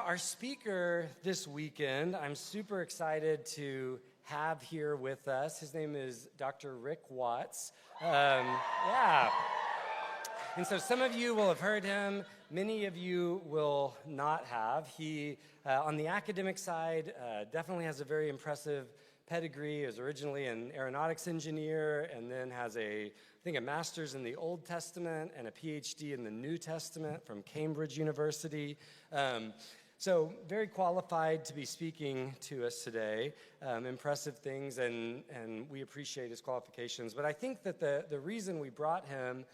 Our speaker this weekend, I'm super excited to have here with us. His name is Dr. Rikk Watts. And so some of you will have heard him. Many of you will not have. He, on the academic side, definitely has a very impressive pedigree. He was originally an aeronautics engineer and then has a master's in the Old Testament and a PhD in the New Testament from Cambridge University. So very qualified to be speaking to us today. Impressive things, and we appreciate his qualifications. But I think that the reason we brought him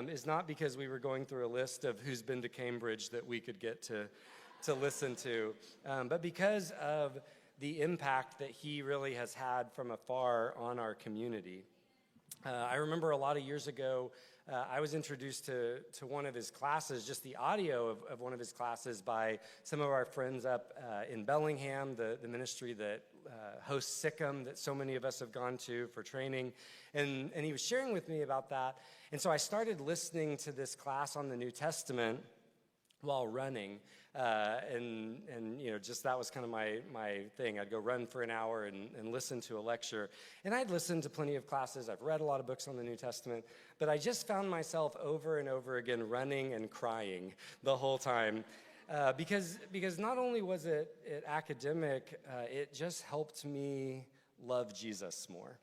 is not because we were going through a list of who's been to Cambridge that we could get to listen to, but because of the impact that he really has had from afar on our community. I remember a lot of years ago, I was introduced to one of his classes, just the audio of one of his classes by some of our friends up in Bellingham, the ministry that hosts Sikkim that so many of us have gone to for training. And he was sharing with me about that. And so I started listening to this class on the New Testament while running. And you know, just that was kind of my thing. I'd go run for an hour and listen to a lecture. And I'd listened to plenty of classes. I've read a lot of books on the New Testament. But I just found myself over and over again running and crying the whole time. Because not only was it academic, it just helped me love Jesus more.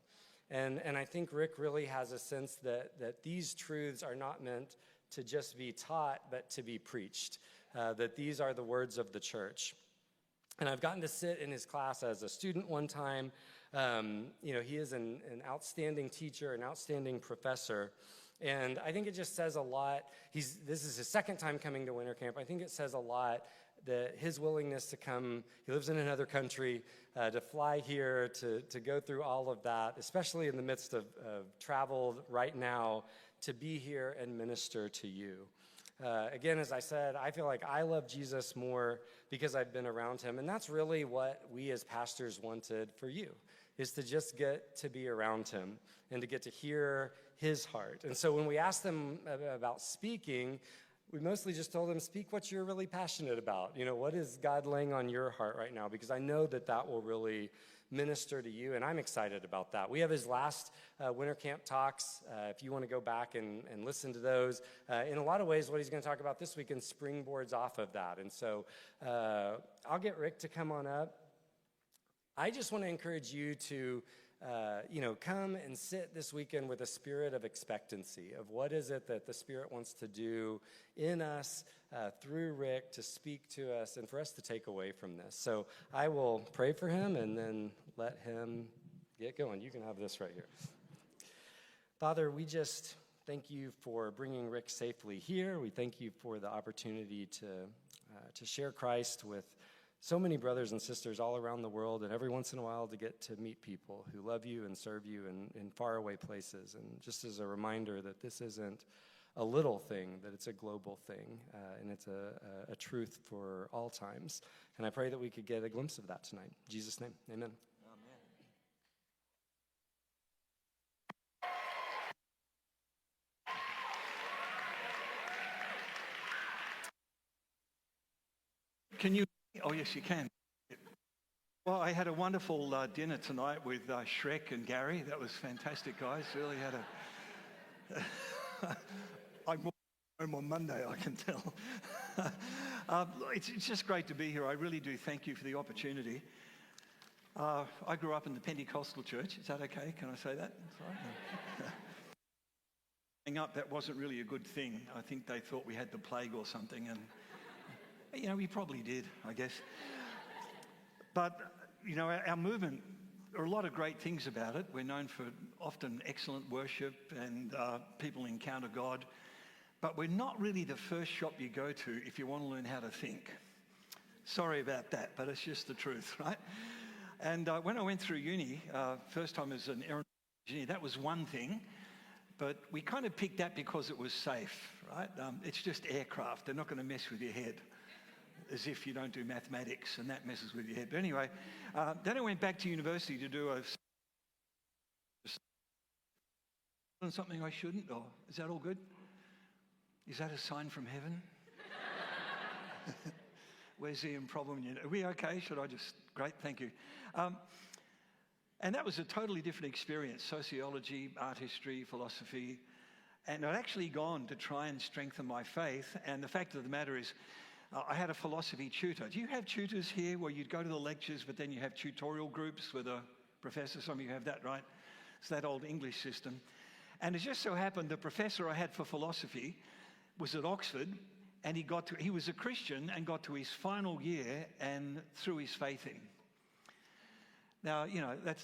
And I think Rikk really has a sense that these truths are not meant to just be taught, but to be preached. That these are the words of the church. And I've gotten to sit in his class as a student one time. You know, he is an outstanding teacher, an outstanding professor. And I think it just says a lot. This is his second time coming to winter camp. I think it says a lot that his willingness to come, he lives in another country, to fly here, to go through all of that, especially in the midst of travel right now, to be here and minister to you. Again, as I said, I feel like I love Jesus more because I've been around him. And that's really what we as pastors wanted for you, is to just get to be around him and to get to hear his heart. And so when we asked them about speaking, we mostly just told them, speak what you're really passionate about. You know, what is God laying on your heart right now? Because I know that will really minister to you, and I'm excited about that. We have his last winter camp talks. If you want to go back and listen to those, in a lot of ways, what he's going to talk about this weekend springboards off of that. And so I'll get Rikk to come on up. I just want to encourage you to come and sit this weekend with a spirit of expectancy of what is it that the Spirit wants to do in us through Rikk to speak to us and for us to take away from this. So I will pray for him and then let him get going. You can have this right here. Father, we just thank you for bringing Rikk safely here. We thank you for the opportunity to share Christ with so many brothers and sisters all around the world, and every once in a while to get to meet people who love you and serve you in faraway places. And just as a reminder that this isn't a little thing, that it's a global thing, and it's a truth for all times. And I pray that we could get a glimpse of that tonight. In Jesus' name, amen. Can you? Oh, yes, you can. Well, I had a wonderful dinner tonight with Shrek and Gary. That was fantastic, guys. Really had I'm home on Monday, I can tell. It's just great to be here. I really do thank you for the opportunity. I grew up in the Pentecostal church. Is that okay? Can I say that? Growing up, that wasn't really a good thing. I think they thought we had the plague or something, and you know, we probably did, I guess. But, you know, our movement, there are a lot of great things about it. We're known for often excellent worship and people encounter God. But we're not really the first shop you go to if you want to learn how to think. Sorry about that, but it's just the truth, right? And when I went through uni, first time as an aeronautics engineer, that was one thing. But we kind of picked that because it was safe, right? It's just aircraft. They're not going to mess with your head, as if you don't do mathematics, and that messes with your head. But anyway, then I went back to university to do something I shouldn't, or is that all good? Is that a sign from heaven? Where's the problem? Are we okay? Should I just... Great, thank you. And that was a totally different experience, sociology, art history, philosophy. And I'd actually gone to try and strengthen my faith. And the fact of the matter is, I had a philosophy tutor. Do you have tutors here where you'd go to the lectures, but then you have tutorial groups with a professor? Some of you have that, right? It's that old English system. And it just so happened the professor I had for philosophy was at Oxford, and he was a Christian and got to his final year and threw his faith in. Now,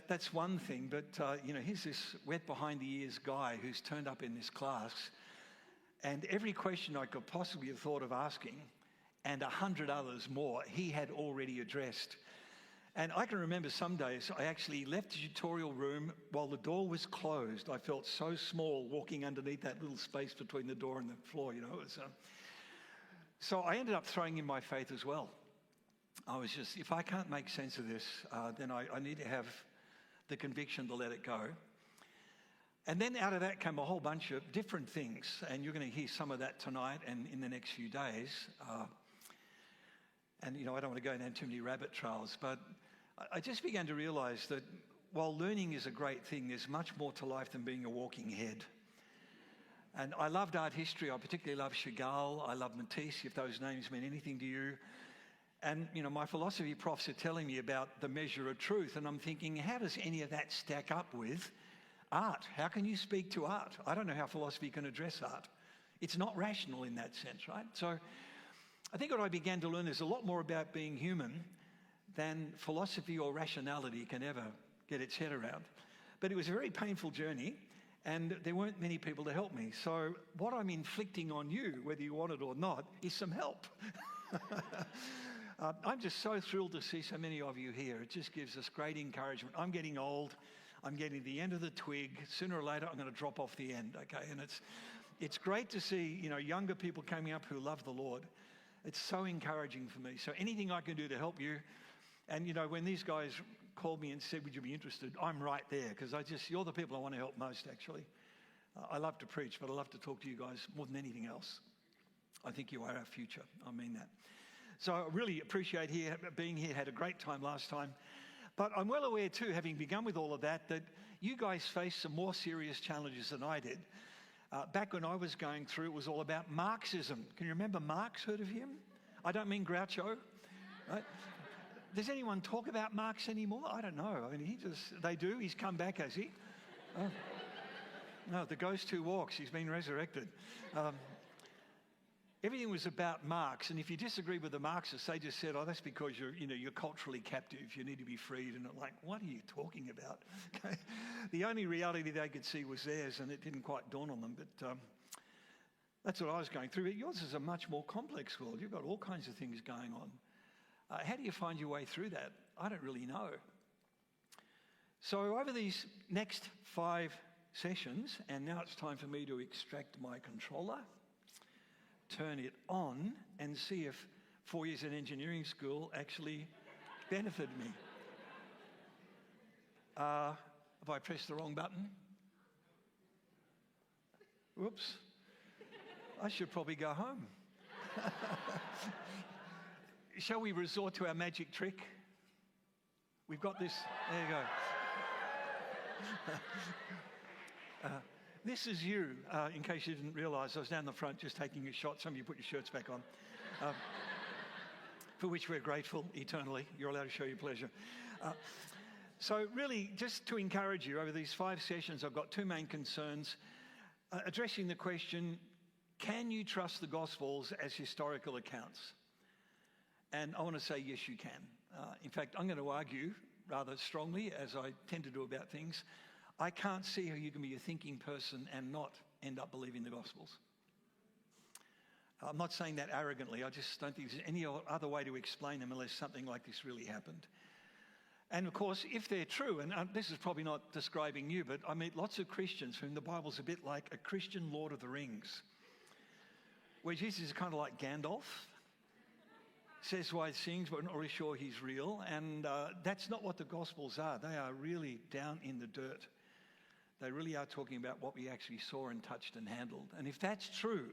that's one thing, but, here's this wet behind the ears guy who's turned up in this class, and every question I could possibly have thought of asking, and 100 others more, he had already addressed. And I can remember some days I actually left the tutorial room while the door was closed. I felt so small walking underneath that little space between the door and the floor, So I ended up throwing in my faith as well. I was just, if I can't make sense of this, then I need to have the conviction to let it go. And then out of that came a whole bunch of different things, and you're going to hear some of that tonight and in the next few days. And I don't want to go down too many rabbit trails, but I just began to realize that while learning is a great thing, there's much more to life than being a walking head. And I loved art history. I particularly love Chagall. I love Matisse, if those names mean anything to you. And, my philosophy profs are telling me about the measure of truth. And I'm thinking, how does any of that stack up with art? How can you speak to art? I don't know how philosophy can address art. It's not rational in that sense, right? So I think what I began to learn is a lot more about being human than philosophy or rationality can ever get its head around. But it was a very painful journey, and there weren't many people to help me. So what I'm inflicting on you, whether you want it or not, is some help. I'm just so thrilled to see so many of you here. It just gives us great encouragement. I'm getting old. I'm getting the end of the twig. Sooner or later, I'm going to drop off the end, okay? And it's great to see, younger people coming up who love the Lord. It's so encouraging for me. So anything I can do to help you. And, when these guys called me and said, would you be interested? I'm right there, because you're the people I want to help most, actually. I love to preach, but I love to talk to you guys more than anything else. I think you are our future. I mean that. So I really appreciate being here. Had a great time last time. But I'm well aware too, having begun with all of that you guys faced some more serious challenges than I did. Back when I was going through, it was all about Marxism. Can you remember Marx? Heard of him? I don't mean Groucho. Right? Does anyone talk about Marx anymore? I don't know. I mean, they do. He's come back, has he? Oh. No, the ghost who walks. He's been resurrected. Everything was about Marx, and if you disagree with the Marxists, they just said, that's because you're culturally captive, you need to be freed, and like, what are you talking about? Okay. The only reality they could see was theirs, and it didn't quite dawn on them, but that's what I was going through. But yours is a much more complex world. You've got all kinds of things going on. How do you find your way through that? I don't really know. So over these next 5 sessions, and now it's time for me to extract my controller, turn it on, and see if 4 years in engineering school actually benefited me. Have I pressed the wrong button? Whoops. I should probably go home. Shall we resort to our magic trick? We've got this. There you go. This is you, in case you didn't realise. I was down the front just taking a shot. Some of you put your shirts back on. For which we're grateful eternally. You're allowed to show your pleasure. So really, just to encourage you, over these 5 sessions, I've got 2 main concerns. Addressing the question, can you trust the Gospels as historical accounts? And I want to say, yes, you can. In fact, I'm going to argue rather strongly, as I tend to do about things. I can't see how you can be a thinking person and not end up believing the Gospels. I'm not saying that arrogantly. I just don't think there's any other way to explain them unless something like this really happened. And of course, if they're true, and this is probably not describing you, but I meet lots of Christians whom the Bible's a bit like a Christian Lord of the Rings, where Jesus is kind of like Gandalf, says wise things, but we're not really sure he's real. And that's not what the Gospels are. They are really down in the dirt. They really are talking about what we actually saw and touched and handled. And if that's true,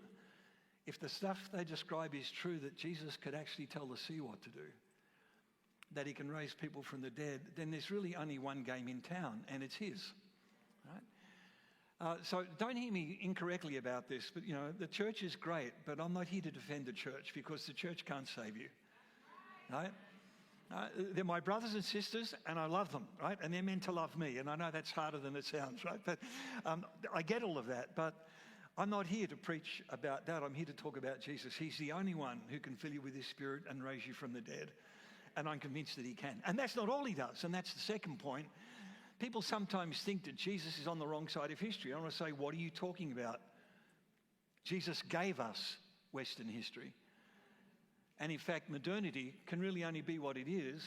if the stuff they describe is true, that Jesus could actually tell the sea what to do, that he can raise people from the dead, then there's really only one game in town, and it's his. Right? So don't hear me incorrectly about this, but the church is great, but I'm not here to defend the church, because the church can't save you. Right? They're my brothers and sisters, and I love them, right? And they're meant to love me, and I know that's harder than it sounds, right? But I get all of that, but I'm not here to preach about that. I'm here to talk about Jesus. He's the only one who can fill you with his Spirit and raise you from the dead, and I'm convinced that he can. And that's not all he does, and that's the second point. People sometimes think that Jesus is on the wrong side of history. I want to say, what are you talking about? Jesus gave us Western history. And in fact, modernity can really only be what it is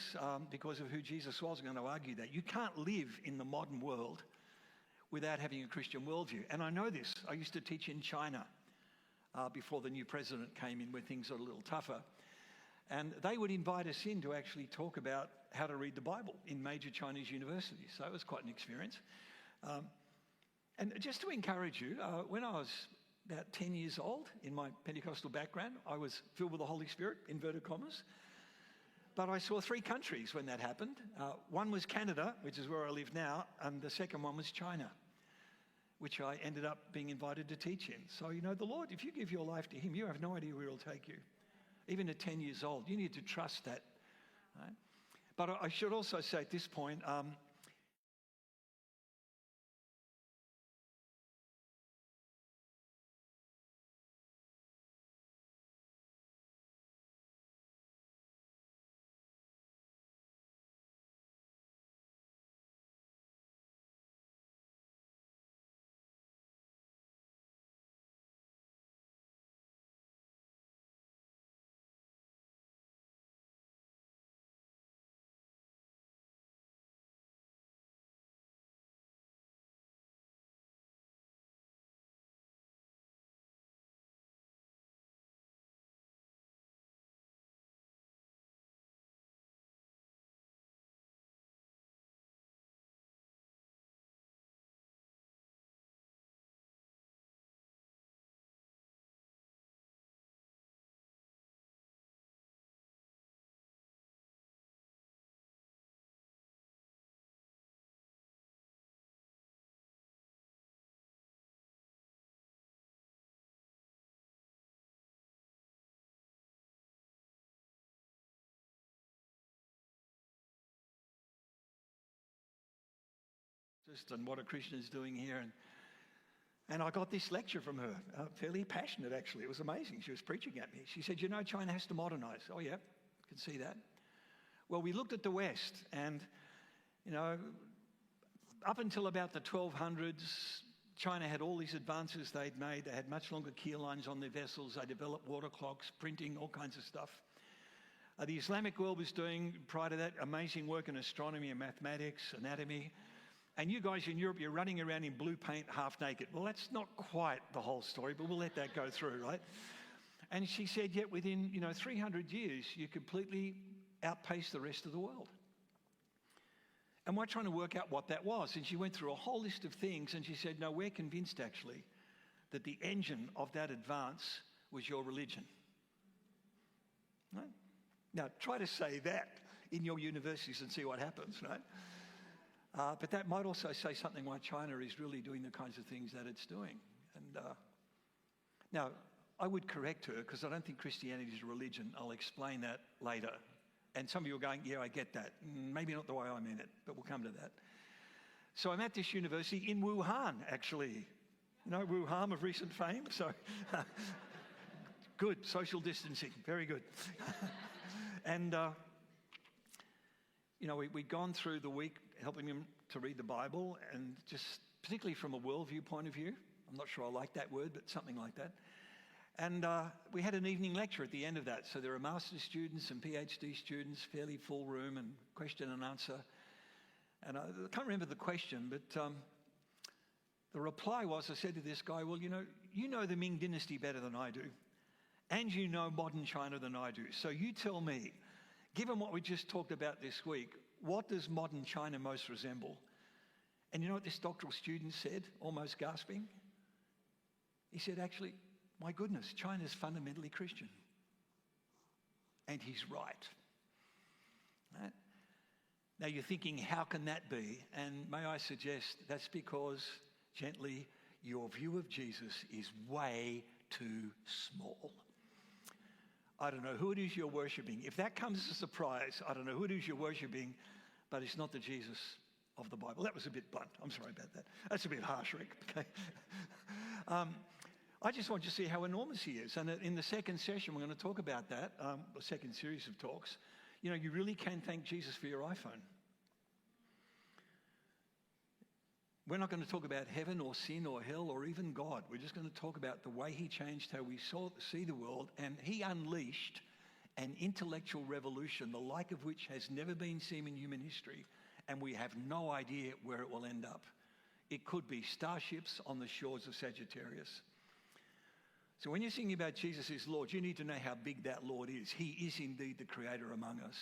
because of who Jesus was. I'm going to argue that. You can't live in the modern world without having a Christian worldview. And I know this. I used to teach in China before the new president came in, where things are a little tougher. And they would invite us in to actually talk about how to read the Bible in major Chinese universities. So it was quite an experience. And just to encourage you, when I was about 10 years old, in my Pentecostal background, I was filled with the Holy Spirit, inverted commas. But I saw 3 countries when that happened. One was Canada, which is where I live now, and the second one was China, which I ended up being invited to teach in. So, the Lord, if you give your life to him, you have no idea where he'll take you. Even at 10 years old, you need to trust that. Right? But I should also say at this point, and what a Christian is doing here. And I got this lecture from her, fairly passionate actually. It was amazing. She was preaching at me. She said, China has to modernize. Oh yeah, can see that. Well, we looked at the West, and up until about the 1200s, China had all these advances they'd made. They had much longer keel lines on their vessels. They developed water clocks, printing, all kinds of stuff. The Islamic world was doing, prior to that, amazing work in astronomy and mathematics, anatomy. And you guys in Europe, you're running around in blue paint, half naked. Well, that's not quite the whole story, but we'll let that go through, right? And she said, yet within 300 years, you completely outpaced the rest of the world. And we're trying to work out what that was. And she went through a whole list of things, and she said, no, we're convinced actually that the engine of that advance was your religion. Right? Now, try to say that in your universities and see what happens, right? But that might also say something why China is really doing the kinds of things that it's doing. And now, I would correct her, because I don't think Christianity is a religion. I'll explain that later. And some of you are going, yeah, I get that. Maybe not the way I meant it, but we'll come to that. So I'm at this university in Wuhan, actually. Wuhan of recent fame. So good, social distancing, very good. And we'd gone through the week helping them to read the Bible, and just particularly from a worldview point of view. I'm not sure I like that word, but something like that. And we had an evening lecture at the end of that. So there are master's students and PhD students, fairly full room, and question and answer. And I can't remember the question, but the reply was, I said to this guy, well, you know the Ming Dynasty better than I do, and you know modern China than I do. So you tell me, given what we just talked about this week, what does modern China most resemble? And you know what this doctoral student said, almost gasping? He said, actually, My goodness, China's fundamentally Christian. And he's right. Right? Now you're thinking, how can that be? And may I suggest that's because, gently, your view of Jesus is way too small. I don't know who it is you're worshipping. If that comes as a surprise, I don't know who it is you're worshipping, but it's not the Jesus of the Bible. That was a bit blunt. I'm sorry about that. That's a bit harsh, Rick. Okay. I just want you to see how enormous he is. And in the second session, we're going to talk about that, the second series of talks. You know, you really can thank Jesus for your iPhone. We're not going to talk about heaven or sin or hell or even God. We're just going to talk about the way he changed how we see the world. And he unleashed an intellectual revolution, the like of which has never been seen in human history. And we have no idea where it will end up. It could be starships on the shores of Sagittarius. So when you're thinking about Jesus as Lord, you need to know how big that Lord is. He is indeed the creator among us.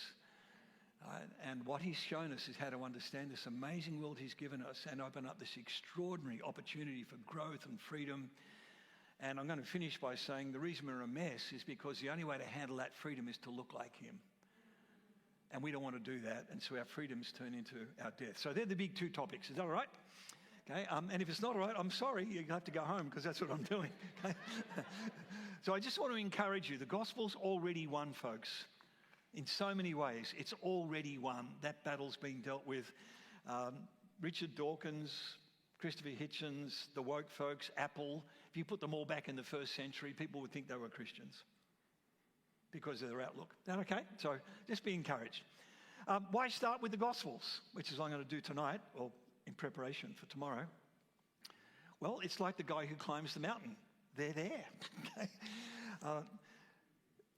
And what he's shown us is how to understand this amazing world he's given us and open up this extraordinary opportunity for growth and freedom. And I'm going to finish by saying the reason we're a mess is because the only way to handle that freedom is to look like him. And we don't want to do that. And so our freedoms turn into our death. So they're the big two topics. Is that all right? Okay. And if it's not all right, I'm sorry. You have to go home because that's what I'm doing. Okay? So I just want to encourage you. The gospel's already won, folks. In so many ways, it's already won. That battle's been dealt with. Richard Dawkins, Christopher Hitchens, the woke folks, Apple. If you put them all back in the first century, people would think they were Christians because of their outlook. Is that okay? So just be encouraged. Why start with the Gospels, which is what I'm going to do tonight, or in preparation for tomorrow? Well, it's like the guy who climbs the mountain. They're there. Okay?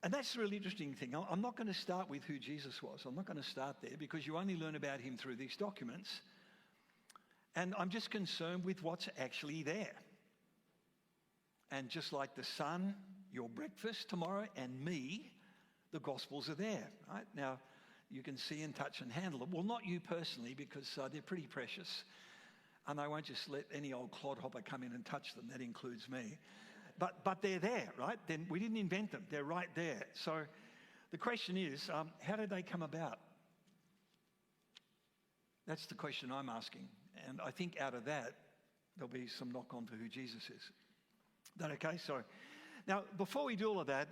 And that's the really interesting thing. I'm not going to start with who Jesus was. I'm not going to start there because you only learn about him through these documents. And I'm just concerned with what's actually there. And just like the sun, your breakfast tomorrow, and me, the Gospels are there. Right? Now, you can see and touch and handle them. Well, not you personally, because they're pretty precious. And I won't just let any old clodhopper come in and touch them. That includes me. But they're there, right? Then we didn't invent them. They're right there. So the question is, how did they come about? That's the question I'm asking. And I think out of that, there'll be some knock-on to who Jesus is. Is that okay? So now, before we do all of that,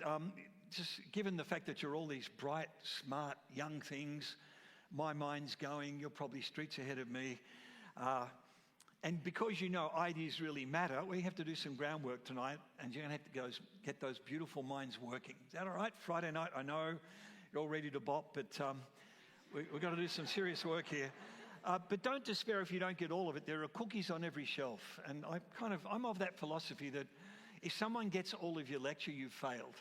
just given the fact that you're all these bright, smart, young things, my mind's going, you're probably streets ahead of me. And because you know ideas really matter, we have to do some groundwork tonight, and you're going to have to go get those beautiful minds working. Is that all right? Friday night, I know you're all ready to bop, but we've got to do some serious work here. But don't despair if you don't get all of it. There are cookies on every shelf. And I'm of that philosophy that if someone gets all of your lecture, you've failed.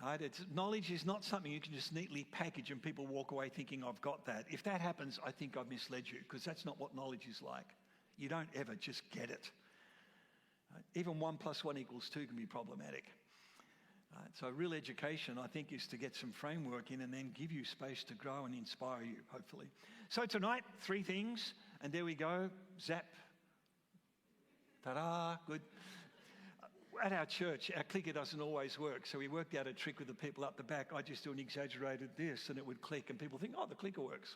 Right? Knowledge is not something you can just neatly package and people walk away thinking, I've got that. If that happens, I think I've misled you, because that's not what knowledge is like. You don't ever just get it. Right? Even 1 + 1 = 2 can be problematic. Right? So real education, I think, is to get some framework in and then give you space to grow and inspire you, hopefully. So tonight, 3 things, and there we go. Zap. Ta-da, good. At our church, our clicker doesn't always work, so we worked out a trick with the people up the back. I just do an exaggerated this, and it would click, and people think, oh, the clicker works.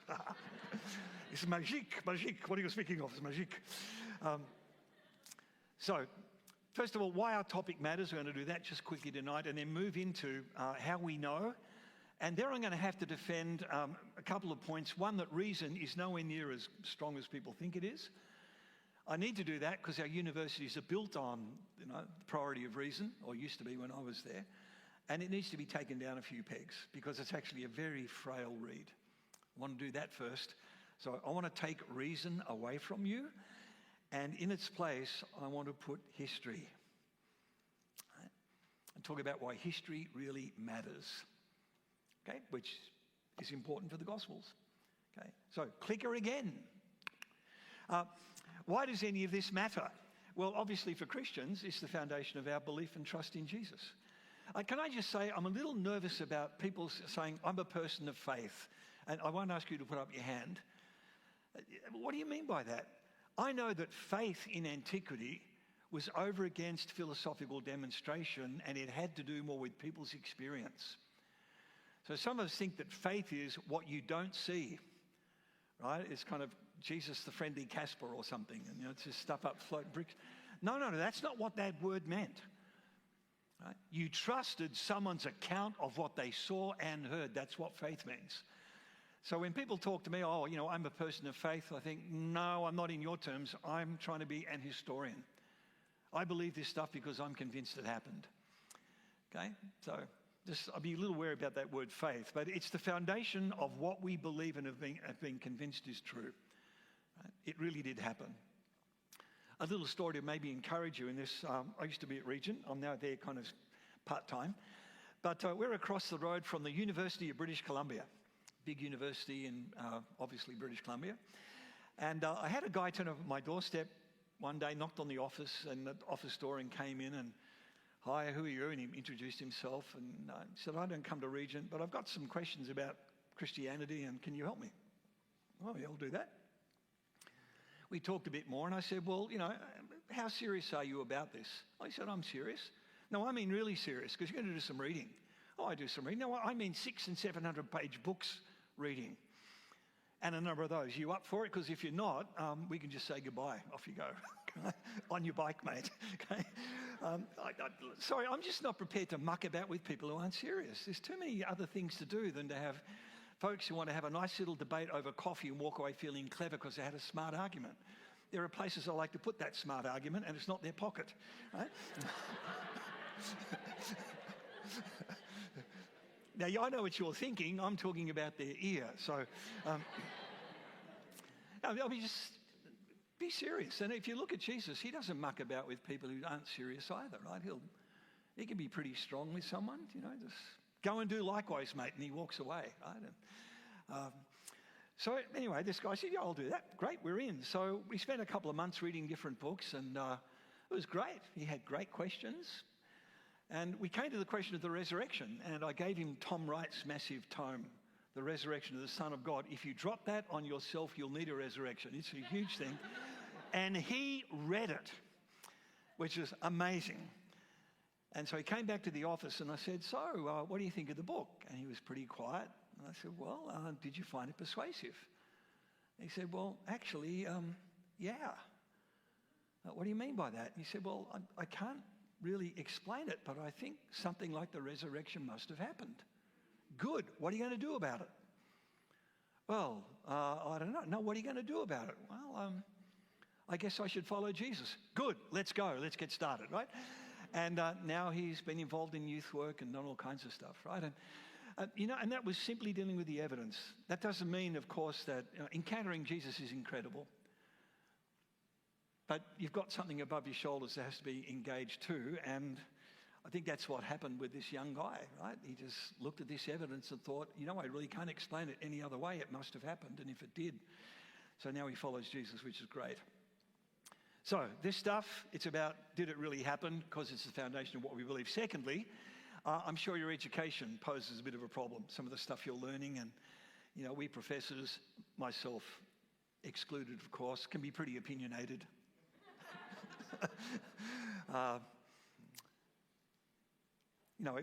It's magique. What are you speaking of? It's magique. So, first of all, why our topic matters. We're going to do that just quickly tonight, and then move into how we know. And there I'm going to have to defend a couple of points. One, that reason is nowhere near as strong as people think it is. I need to do that because our universities are built on, the priority of reason, or used to be when I was there. And it needs to be taken down a few pegs because it's actually a very frail read. I want to do that first. So I want to take reason away from you. And in its place, I want to put history. Right? And talk about why history really matters. Okay? Which is important for the Gospels. Okay? So clicker again. Why does any of this matter? Well, obviously for Christians, it's the foundation of our belief and trust in Jesus. Can I just say, I'm a little nervous about people saying, I'm a person of faith. And I won't ask you to put up your hand. What do you mean by that? I know that faith in antiquity was over against philosophical demonstration, and it had to do more with people's experience. So some of us think that faith is what you don't see, right? It's kind of Jesus the friendly Casper or something, and it's just stuff up floating bricks. No, that's not what that word meant. Right? You trusted someone's account of what they saw and heard. That's what faith means. So when people talk to me, I'm a person of faith, I think, no, I'm not in your terms. I'm trying to be an historian. I believe this stuff because I'm convinced it happened. Okay? So I'll be a little wary about that word faith, but it's the foundation of what we believe and have been convinced is true. Right? It really did happen. A little story to maybe encourage you in this. I used to be at Regent. I'm now there kind of part-time. But we're across the road from the University of British Columbia, big university in, obviously, British Columbia. And I had a guy turn up at my doorstep one day, knocked on the office door and came in and, "Hi, who are you?" And he introduced himself and said, "I don't come to Regent, but I've got some questions about Christianity and can you help me?" "Oh, yeah, I'll do that." We talked a bit more and I said, "Well, how serious are you about this?" He said, "I'm serious." "No, I mean really serious, because you're going to do some reading." "Oh, I do some reading." "No, I mean 600 and 700 page books reading. And a number of those. You up for it? Because if you're not, we can just say goodbye. Off you go. On your bike, mate." Okay? Sorry, I'm just not prepared to muck about with people who aren't serious. There's too many other things to do than to have folks who want to have a nice little debate over coffee and walk away feeling clever because they had a smart argument. There are places I like to put that smart argument and it's not their pocket. Right? Now, I know what you're thinking. I'm talking about their ear. So, just be serious. And if you look at Jesus, he doesn't muck about with people who aren't serious either, right? He can be pretty strong with someone, just go and do likewise, mate. And he walks away, right? So anyway, this guy said, "Yeah, I'll do that." Great, we're in. So we spent a couple of months reading different books, and it was great. He had great questions. And we came to the question of the resurrection, and I gave him Tom Wright's massive tome, The Resurrection of the Son of God. If you drop that on yourself, you'll need a resurrection. It's a huge thing. And he read it, which is amazing. And so he came back to the office, and I said, "So, what do you think of the book?" And he was pretty quiet. And I said, "Well, did you find it persuasive?" And he said, "Well, actually, yeah." "What do you mean by that?" And he said, "Well, I can't really explain it, but I think something like the resurrection must have happened." "Good. What are you going to do about it?" "Well, I don't know." "No, what are you going to do about it?" "Well, I guess I should follow Jesus." "Good. Let's go. Let's get started," right? And now he's been involved in youth work and done all kinds of stuff, right? And and that was simply dealing with the evidence. That doesn't mean, of course, that encountering Jesus is incredible. But you've got something above your shoulders that has to be engaged too. And I think that's what happened with this young guy, right? He just looked at this evidence and thought, I really can't explain it any other way. It must have happened. And if it did. So now he follows Jesus, which is great. So this stuff, it's about, did it really happen? Because it's the foundation of what we believe. Secondly, I'm sure your education poses a bit of a problem. Some of the stuff you're learning and, we professors, myself excluded, of course, can be pretty opinionated.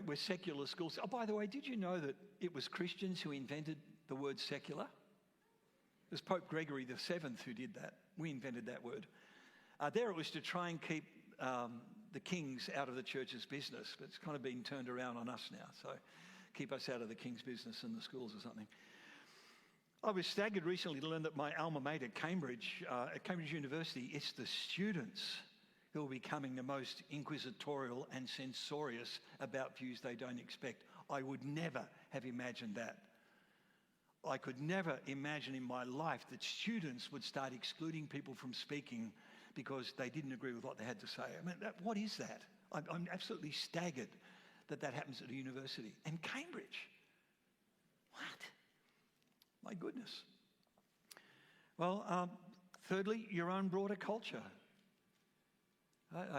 We're secular schools. Oh, by the way, did you know that it was Christians who invented the word secular? It was Pope Gregory VII who did that. We invented that word. There it was to try and keep the kings out of the church's business, but it's kind of been turned around on us now. So keep us out of the king's business in the schools or something. I was staggered recently to learn that my alma mater, Cambridge, at Cambridge University, it's the students who are becoming the most inquisitorial and censorious about views they don't expect. I would never have imagined that. I could never imagine in my life that students would start excluding people from speaking because they didn't agree with what they had to say. I mean, what is that? I'm absolutely staggered that happens at a university. And Cambridge. What? My goodness. Well, thirdly, your own broader culture.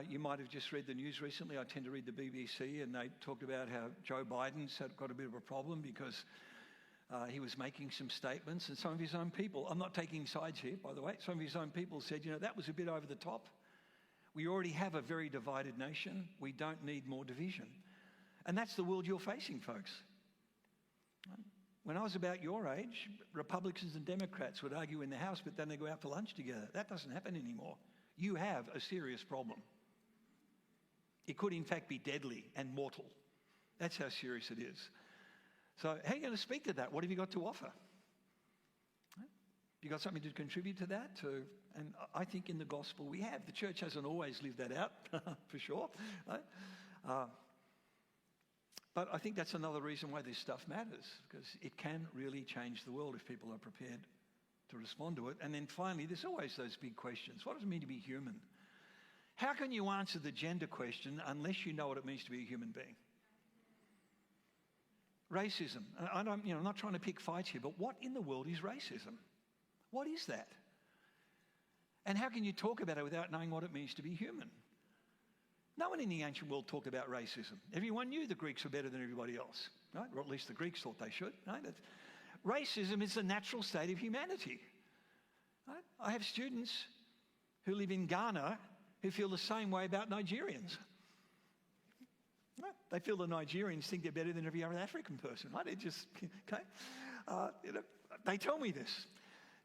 You might have just read the news recently. I tend to read the BBC, and they talked about how Joe Biden's got a bit of a problem because he was making some statements, and some of his own people, I'm not taking sides here, by the way, some of his own people said, that was a bit over the top. We already have a very divided nation. We don't need more division. And that's the world you're facing, folks. When I was about your age, Republicans and Democrats would argue in the House, but then they go out for lunch together. That doesn't happen anymore. You have a serious problem. It could, in fact, be deadly and mortal. That's how serious it is. So how are you going to speak to that? What have you got to offer? You got something to contribute to that? And I think in the gospel we have. The church hasn't always lived that out, for sure. Right? But I think that's another reason why this stuff matters, because it can really change the world if people are prepared to respond to it. And then finally, there's always those big questions. What does it mean to be human? How can you answer the gender question unless you know what it means to be a human being? Racism. I'm not trying to pick fights here, but what in the world is racism? What is that? And how can you talk about it without knowing what it means to be human? No one in the ancient world talked about racism. Everyone knew the Greeks were better than everybody else, right? Or at least the Greeks thought they should, right? Racism is the natural state of humanity. Right? I have students who live in Ghana who feel the same way about Nigerians. Right? They feel the Nigerians think they're better than every other African person, right? It just, okay? They tell me this.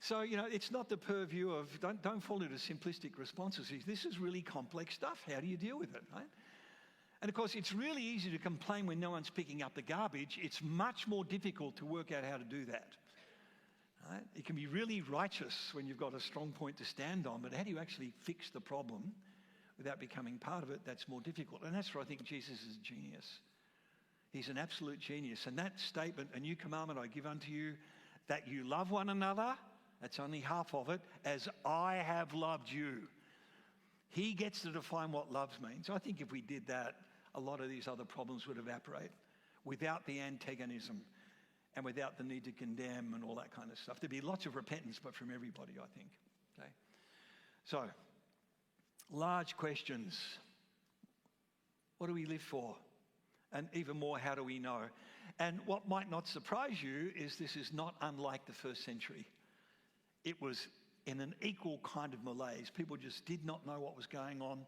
So, it's not the purview of, don't fall into simplistic responses. This is really complex stuff. How do you deal with it, right? And of course, it's really easy to complain when no one's picking up the garbage. It's much more difficult to work out how to do that. Right? It can be really righteous when you've got a strong point to stand on, but how do you actually fix the problem without becoming part of it? That's more difficult. And that's where I think Jesus is a genius. He's an absolute genius. And that statement, a new commandment I give unto you, that you love one another, that's only half of it, as I have loved you. He gets to define what love means. I think if we did that, a lot of these other problems would evaporate without the antagonism and without the need to condemn and all that kind of stuff. There'd be lots of repentance, but from everybody, I think. Okay. So, large questions. What do we live for? And even more, how do we know? And what might not surprise you is this is not unlike the first century. It was in an equal kind of malaise. People just did not know what was going on.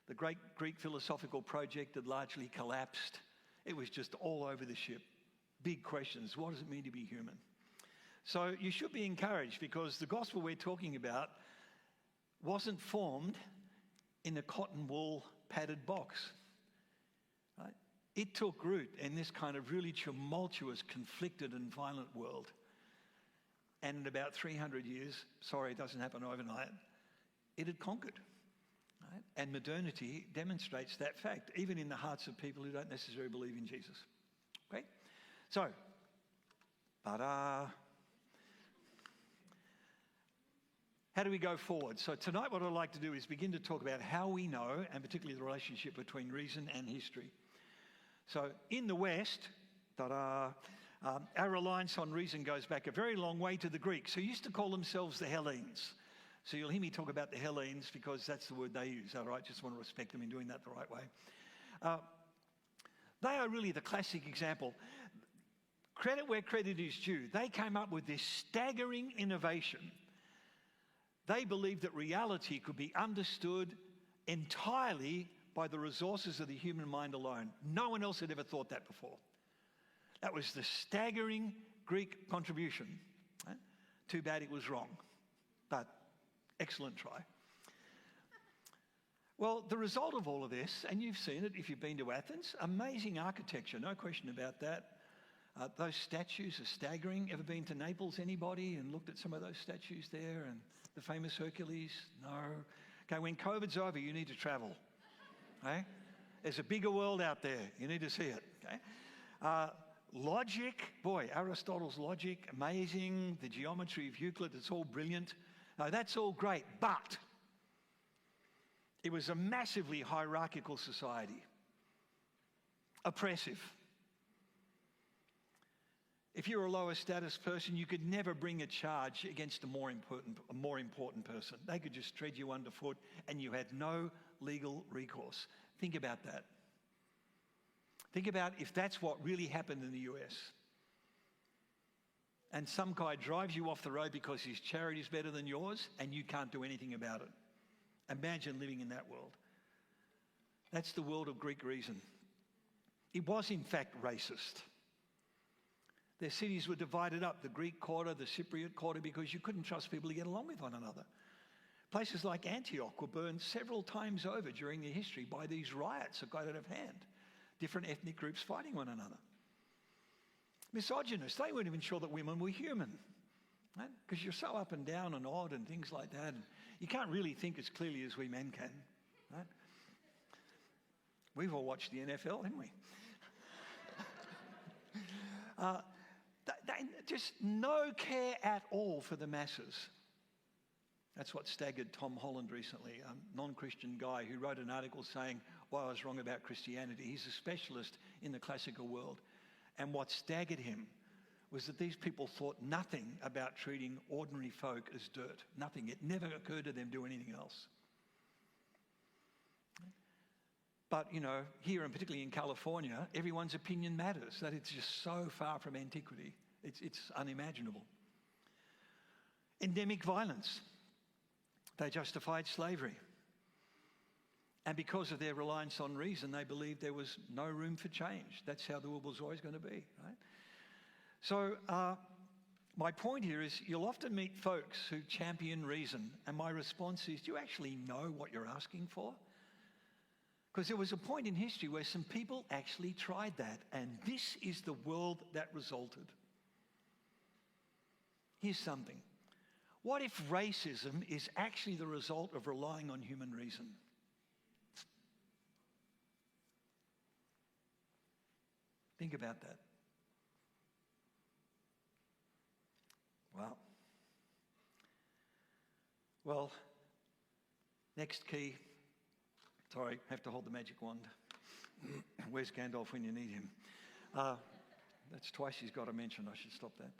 The great Greek philosophical project had largely collapsed. It was just all over the ship. Big questions. What does it mean to be human? So you should be encouraged, because the gospel we're talking about wasn't formed in a cotton wool padded box. Right? It took root in this kind of really tumultuous, conflicted and violent world. And in about 300 years, sorry, it doesn't happen overnight, it had conquered. Right? And modernity demonstrates that fact, even in the hearts of people who don't necessarily believe in Jesus. Okay? So, how do we go forward? So tonight what I'd like to do is begin to talk about how we know, and particularly the relationship between reason and history. So in the West, our reliance on reason goes back a very long way to the Greeks, who used to call themselves the Hellenes. So you'll hear me talk about the Hellenes because that's the word they use. All right, just want to respect them in doing that the right way. They are really the classic example. Credit where credit is due. They came up with this staggering innovation. They believed that reality could be understood entirely by the resources of the human mind alone. No one else had ever thought that before. That was the staggering Greek contribution. Right? Too bad it was wrong, but excellent try. Well, the result of all of this, and you've seen it if you've been to Athens, amazing architecture, no question about that. Those statues are staggering. Ever been to Naples, anybody, and looked at some of those statues there and the famous Hercules? No. Okay, when COVID's over, you need to travel. Okay? There's a bigger world out there. You need to see it. Okay? Logic, boy, Aristotle's logic, amazing. The geometry of Euclid, it's all brilliant. That's all great, but it was a massively hierarchical society. Oppressive. If you're a lower status person, you could never bring a charge against a more important person. They could just tread you underfoot and you had no legal recourse. Think about that. Think about if that's what really happened in the US. And some guy drives you off the road because his charity is better than yours and you can't do anything about it. Imagine living in that world. That's the world of Greek reason. It was, in fact, racist. Their cities were divided up, the Greek quarter, the Cypriot quarter, because you couldn't trust people to get along with one another. Places like Antioch were burned several times over during their history by these riots that got out of hand. Different ethnic groups fighting one another. Misogynists, they weren't even sure that women were human. Right? Because you're so up and down and odd and things like that. And you can't really think as clearly as we men can. Right? We've all watched the NFL, haven't we? Just no care at all for the masses. That's what staggered Tom Holland recently, a non-Christian guy who wrote an article saying why I was wrong about Christianity. He's a specialist in the classical world. And what staggered him was that these people thought nothing about treating ordinary folk as dirt. Nothing. It never occurred to them to do anything else. But, you know, here and particularly in California, everyone's opinion matters. That it's just so far from antiquity. It's unimaginable. Endemic violence. They justified slavery. And because of their reliance on reason, they believed there was no room for change. That's how the world was always going to be, right? So my point here is you'll often meet folks who champion reason. And my response is, do you actually know what you're asking for? Because there was a point in history where some people actually tried that. And this is the world that resulted. Here's something. What if racism is actually the result of relying on human reason? Think about that. Wow. Well, next key. Sorry, have to hold the magic wand. Where's Gandalf when you need him? That's twice he's got to mention. I should stop that.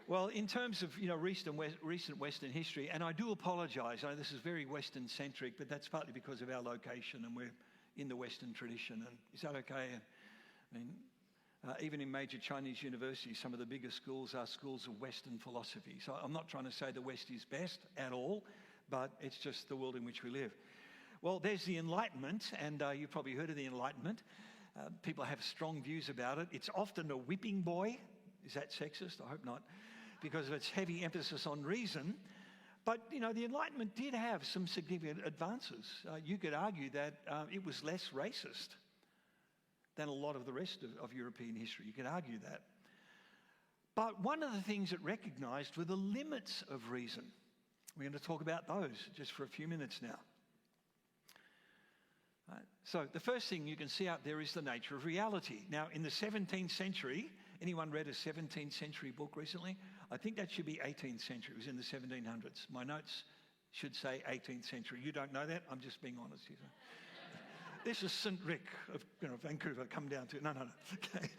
Well, in terms of recent Western history, and I do apologise. I know this is very Western-centric, but that's partly because of our location, and we're in the Western tradition. And is that okay? I mean, even in major Chinese universities, some of the biggest schools are schools of Western philosophy. So I'm not trying to say the West is best at all, but it's just the world in which we live. Well, there's the Enlightenment, and you've probably heard of the Enlightenment. People have strong views about it. It's often a whipping boy. Is that sexist? I hope not, because of its heavy emphasis on reason. But, the Enlightenment did have some significant advances. You could argue that it was less racist than a lot of the rest of European history. You could argue that. But one of the things it recognised were the limits of reason. We're going to talk about those just for a few minutes now. Right. So the first thing you can see out there is the nature of reality. Now, in the 17th century, anyone read a 17th century book recently? I think that should be 18th century. It was in the 1700s. My notes should say 18th century. You don't know that? I'm just being honest here. This is St. Rikk of Vancouver. Come down to... No. Okay.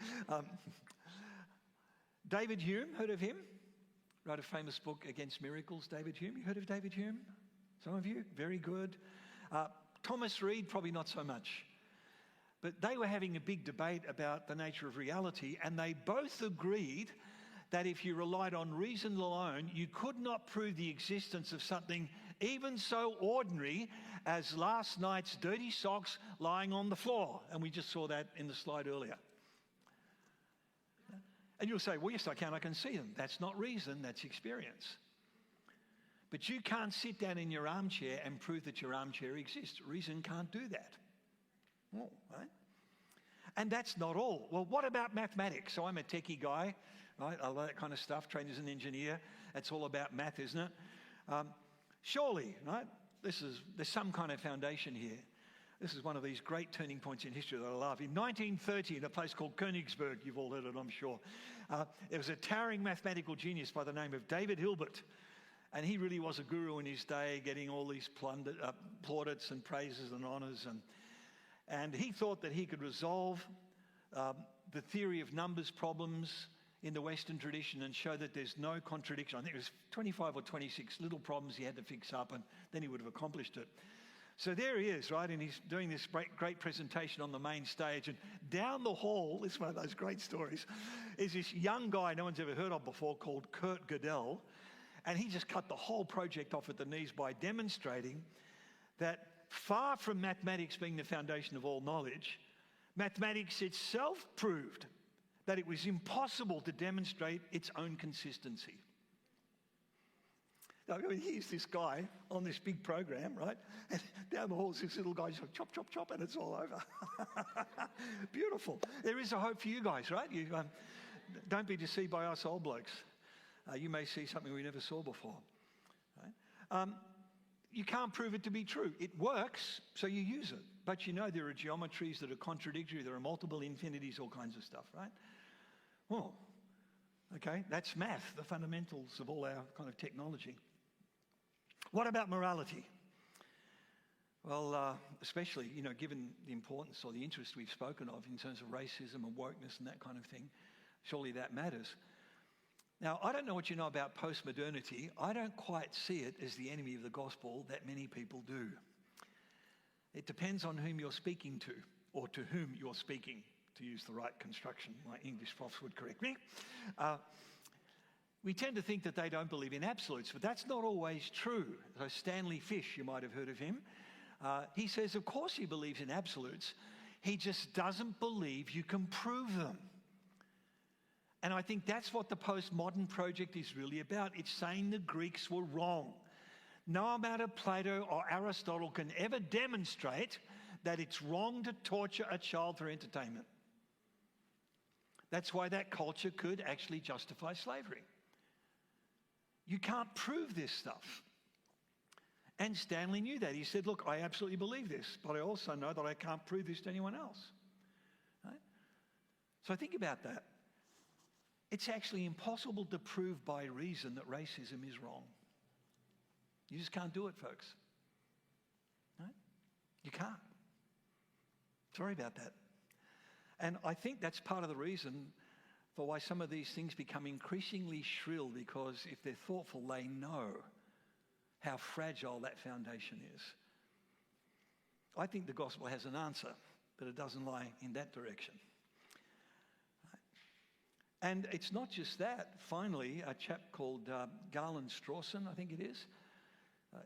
David Hume, heard of him? Wrote a famous book, Against Miracles, David Hume. You heard of David Hume? Some of you? Very good. Thomas Reid, probably not so much. But they were having a big debate about the nature of reality, and they both agreed that if you relied on reason alone, you could not prove the existence of something even so ordinary as last night's dirty socks lying on the floor. And we just saw that in the slide earlier. And you'll say, well, yes, I can see them. That's not reason, that's experience. But you can't sit down in your armchair and prove that your armchair exists. Reason can't do that. Oh, right? And that's not all. Well, what about mathematics? So I'm a techie guy, right? I love that kind of stuff, trained as an engineer. It's all about math, isn't it? Surely, right? There's some kind of foundation here. This is one of these great turning points in history that I love. In 1930, in a place called Königsberg, you've all heard it, I'm sure, there was a towering mathematical genius by the name of David Hilbert. And he really was a guru in his day, getting all these plaudits and praises and honours. And he thought that he could resolve the theory of numbers problems in the Western tradition and show that there's no contradiction. I think it was 25 or 26 little problems he had to fix up, and then he would have accomplished it. So there he is, right? And he's doing this great presentation on the main stage. And down the hall, this is one of those great stories, is this young guy no one's ever heard of before called Kurt Gödel. And he just cut the whole project off at the knees by demonstrating that far from mathematics being the foundation of all knowledge, mathematics itself proved that it was impossible to demonstrate its own consistency. Now, I mean, here's this guy on this big program, right? And down the hall is this little guy, just chop, chop, chop, and it's all over. Beautiful. There is a hope for you guys, right? You don't be deceived by us old blokes. You may see something we never saw before. Right? You can't prove it to be true. It works, so you use it. But you know there are geometries that are contradictory. There are multiple infinities, all kinds of stuff, right? Well, okay, that's math, the fundamentals of all our kind of technology. What about morality? Well, especially, you know, given the importance or the interest we've spoken of in terms of racism and wokeness and that kind of thing, surely that matters. Now, I don't know what you know about post-modernity. I don't quite see it as the enemy of the gospel that many people do. It depends on whom you're speaking to, or to whom you're speaking, to use the right construction. My English profs would correct me. We tend to think that they don't believe in absolutes, but that's not always true. So Stanley Fish, you might have heard of him, he says, of course he believes in absolutes. He just doesn't believe you can prove them. And I think that's what the postmodern project is really about. It's saying the Greeks were wrong. No amount of Plato or Aristotle can ever demonstrate that it's wrong to torture a child for entertainment. That's why that culture could actually justify slavery. You can't prove this stuff. And Stanley knew that. He said, look, I absolutely believe this, but I also know that I can't prove this to anyone else. Right? So think about that. It's actually impossible to prove by reason that racism is wrong. You just can't do it, folks. Right? You can't. Sorry about that. And I think that's part of the reason for why some of these things become increasingly shrill, because if they're thoughtful, they know how fragile that foundation is. I think the gospel has an answer, but it doesn't lie in that direction. And it's not just that. Finally, a chap called Garland Strawson, I think it is,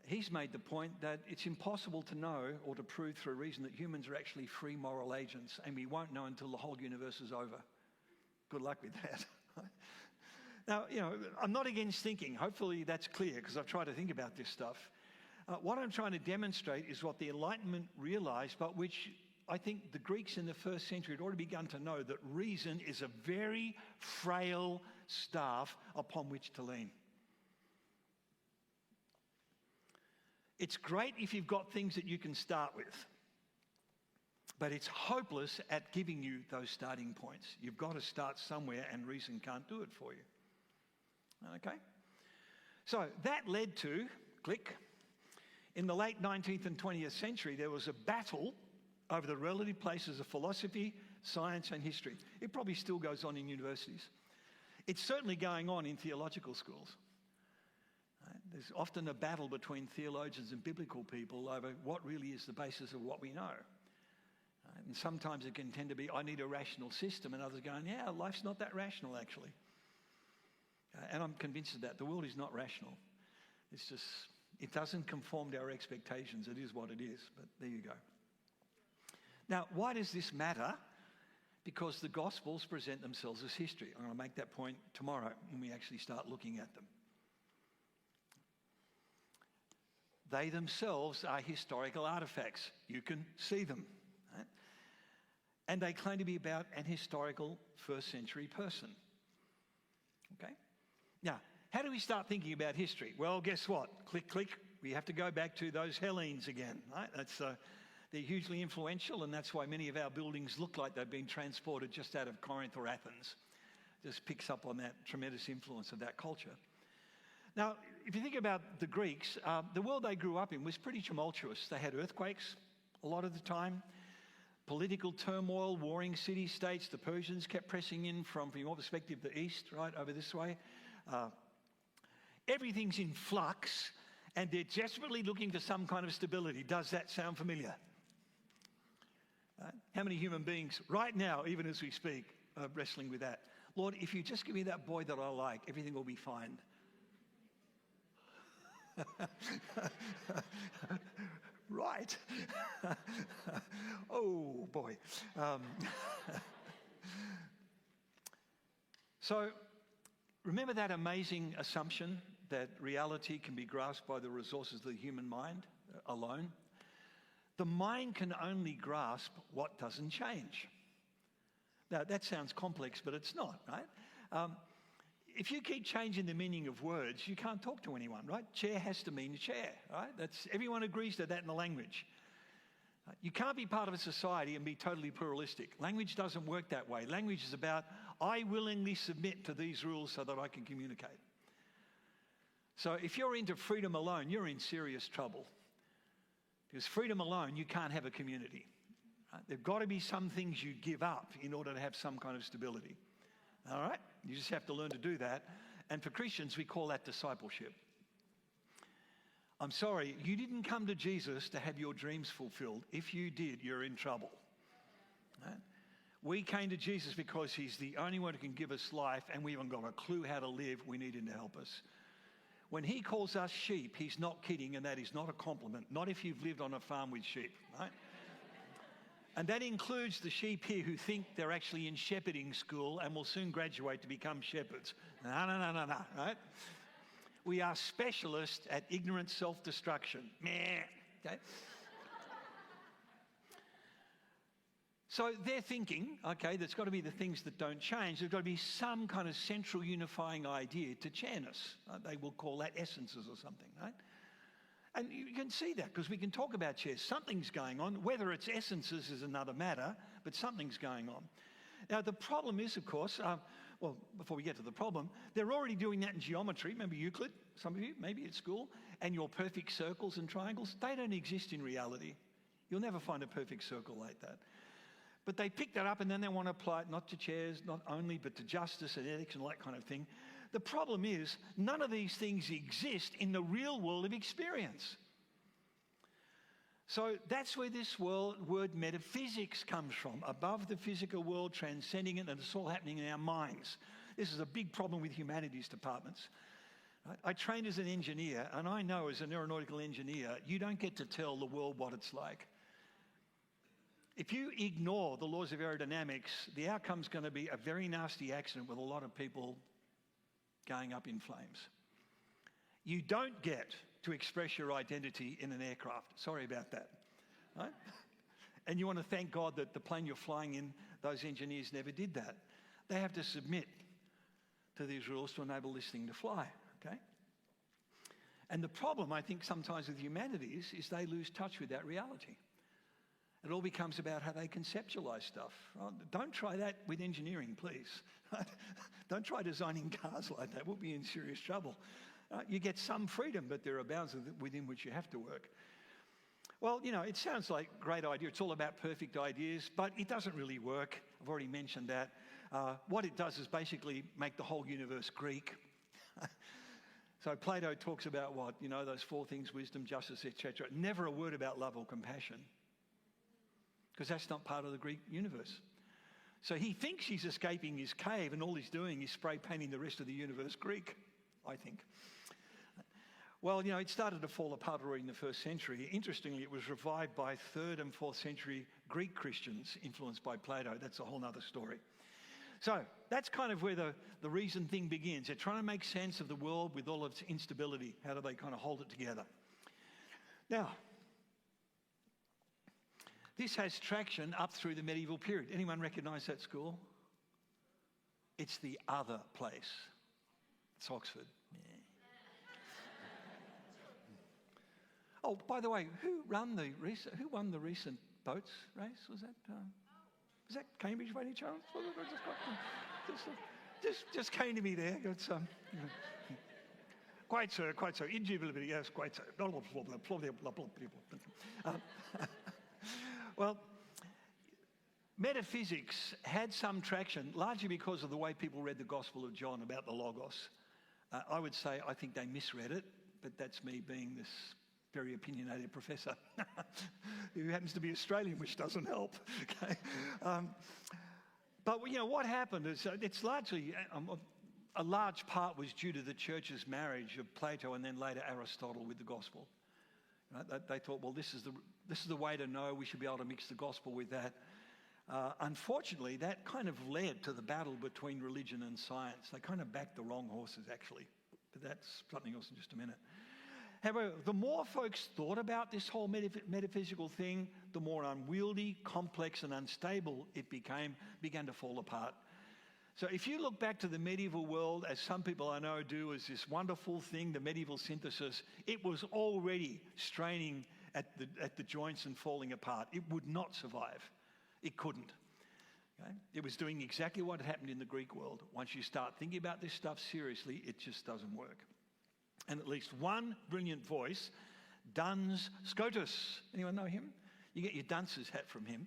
he's made the point that it's impossible to know or to prove through reason that humans are actually free moral agents, and we won't know until the whole universe is over. Good luck with that. Now, you know, I'm not against thinking. Hopefully that's clear, because I've tried to think about this stuff. What I'm trying to demonstrate is what the Enlightenment realized, but which I think the Greeks in the first century had already begun to know, that reason is a very frail staff upon which to lean. It's great if you've got things that you can start with, but it's hopeless at giving you those starting points. You've got to start somewhere, and reason can't do it for you. Okay? So that led to, click, in the late 19th and 20th century, there was a battle over the relative places of philosophy, science, and history. It probably still goes on in universities. It's certainly going on in theological schools. There's often a battle between theologians and biblical people over what really is the basis of what we know. And sometimes it can tend to be, I need a rational system, and others going, yeah, life's not that rational, actually. And I'm convinced of that. The world is not rational. It's just, it doesn't conform to our expectations. It is what it is, but there you go. Now, why does this matter? Because the Gospels present themselves as history. I'm going to make that point tomorrow when we actually start looking at them. They themselves are historical artifacts. You can see them. Right? And they claim to be about an historical first century person. Okay? Now, how do we start thinking about history? Well, guess what? Click, click. We have to go back to those Hellenes again. Right? They're hugely influential, and that's why many of our buildings look like they've been transported just out of Corinth or Athens. Just picks up on that tremendous influence of that culture. Now, if you think about the Greeks, the world they grew up in was pretty tumultuous. They had earthquakes a lot of the time, political turmoil, warring city-states. The Persians kept pressing in from your perspective, the east, right, over this way. Everything's in flux, and they're desperately looking for some kind of stability. Does that sound familiar? How many human beings right now, even as we speak, are wrestling with that? Lord, if you just give me that boy that I like, everything will be fine. right. Oh, boy. So, remember that amazing assumption that reality can be grasped by the resources of the human mind alone? The mind can only grasp what doesn't change. Now, that sounds complex, but it's not, right? If you keep changing the meaning of words, you can't talk to anyone, right? Chair has to mean chair, right? Everyone agrees to that in the language. You can't be part of a society and be totally pluralistic. Language doesn't work that way. Language is about, I willingly submit to these rules so that I can communicate. So if you're into freedom alone, you're in serious trouble. Because freedom alone, you can't have a community. Right? There've got to be some things you give up in order to have some kind of stability. All right? You just have to learn to do that. And for Christians, we call that discipleship. I'm sorry, you didn't come to Jesus to have your dreams fulfilled. If you did, you're in trouble. Right? We came to Jesus because he's the only one who can give us life, and we haven't got a clue how to live. We need him to help us. When he calls us sheep, he's not kidding, and that is not a compliment. Not if you've lived on a farm with sheep, right? And that includes the sheep here who think they're actually in shepherding school and will soon graduate to become shepherds. No, right? We are specialists at ignorant self-destruction. Meh. Okay? So they're thinking, okay, there's got to be the things that don't change. There's got to be some kind of central unifying idea to Janus. They will call that essences or something, right? And you can see that because we can talk about chairs. Something's going on. Whether it's essences is another matter, but something's going on. Now, the problem is, of course, well, before we get to the problem, they're already doing that in geometry. Remember Euclid? Some of you, maybe at school. And your perfect circles and triangles, they don't exist in reality. You'll never find a perfect circle like that. But they pick that up and then they want to apply it not to chairs, not only, but to justice and ethics and all that kind of thing. The problem is, none of these things exist in the real world of experience. So that's where this word metaphysics comes from, above the physical world, transcending it, and it's all happening in our minds. This is a big problem with humanities departments. I trained as an engineer, and I know as an aeronautical engineer, you don't get to tell the world what it's like. If you ignore the laws of aerodynamics, the outcome's going to be a very nasty accident with a lot of people going up in flames. You don't get to express your identity in an aircraft. Sorry about that. Right? And you want to thank God that the plane you're flying in, those engineers never did that. They have to submit to these rules to enable this thing to fly. Okay? And the problem, I think, sometimes with humanities is they lose touch with that reality. It all becomes about how they conceptualize stuff. Don't try that with engineering, please. Don't try designing cars like that. We'll be in serious trouble. You get some freedom, but there are bounds within which you have to work. Well, you know, it sounds like a great idea. It's all about perfect ideas, but it doesn't really work. I've already mentioned that. What it does is basically make the whole universe Greek. So Plato talks about what? You know, those four things, wisdom, justice, etc. Never a word about love or compassion, because that's not part of the Greek universe. So he thinks he's escaping his cave, and all he's doing is spray painting the rest of the universe Greek, I think. Well, you know, it started to fall apart already in the first century. Interestingly, it was revived by 3rd and 4th century Greek Christians influenced by Plato. That's a whole other story. So that's kind of where the reason thing begins. They're trying to make sense of the world with all of its instability. How do they kind of hold it together? Now, this has traction up through the medieval period. Anyone recognise that school? It's the other place. It's Oxford. Yeah. Oh, by the way, who won the recent boats race? Was that Cambridge by any chance? Just came to me there. It's, quite so. Indubitably, yes, quite so. Well, metaphysics had some traction, largely because of the way people read the Gospel of John about the Logos. I would say I think they misread it, but that's me being this very opinionated professor who happens to be Australian, which doesn't help. Okay? But you know what happened is it's largely a large part was due to the church's marriage of Plato and then later Aristotle with the gospel. Right? They thought, well, this is the way to know. We should be able to mix the gospel with that. Unfortunately, that kind of led to the battle between religion and science. They kind of backed the wrong horses, actually. But that's something else in just a minute. However, the more folks thought about this whole metaphysical thing, the more unwieldy, complex, and unstable it began to fall apart. So if you look back to the medieval world, as some people I know do, as this wonderful thing, the medieval synthesis, it was already straining at the joints and falling apart. It would not survive. It couldn't. Okay? It was doing exactly what had happened in the Greek world. Once you start thinking about this stuff seriously, it just doesn't work. And at least one brilliant voice, Duns Scotus. Anyone know him? You get your dunce's hat from him.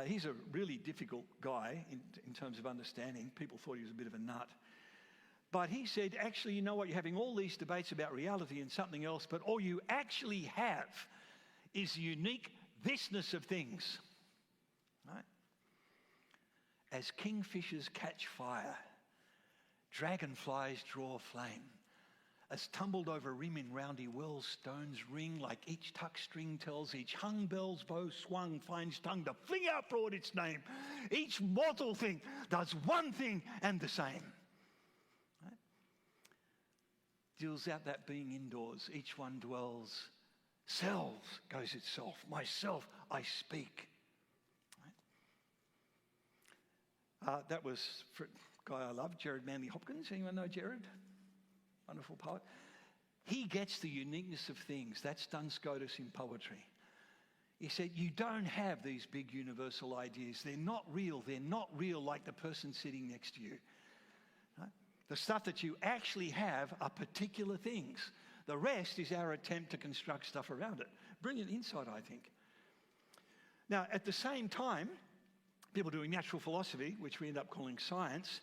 He's a really difficult guy in terms of understanding. People thought he was a bit of a nut. But he said, actually, you know what? You're having all these debates about reality and something else, but all you actually have is the unique thisness of things. Right? As kingfishers catch fire, dragonflies draw flame. As tumbled over rim in roundy wells, stones ring, like each tuck string tells each hung bell's bow swung finds tongue to fling out broad its name. Each mortal thing does one thing and the same. Right? Deals out that being indoors, each one dwells. Selves goes itself, myself I speak. Right? That was for a guy I love, Jared Manley Hopkins. Anyone know Jared? Wonderful poet. He gets the uniqueness of things. That's Duns Scotus in poetry. He said, you don't have these big universal ideas. They're not real. They're not real like the person sitting next to you. Right? The stuff that you actually have are particular things. The rest is our attempt to construct stuff around it. Brilliant insight, I think. Now, at the same time, people doing natural philosophy, which we end up calling science,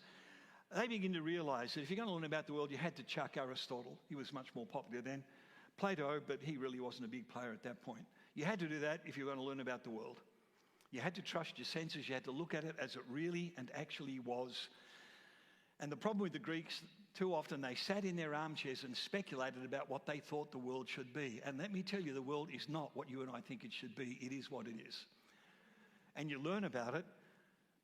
they begin to realize that if you're going to learn about the world, you had to chuck Aristotle. He was much more popular then. Plato, but he really wasn't a big player at that point. You had to do that if you were going to learn about the world. You had to trust your senses. You had to look at it as it really and actually was. And the problem with the Greeks, too often they sat in their armchairs and speculated about what they thought the world should be. And let me tell you, the world is not what you and I think it should be. It is what it is. And you learn about it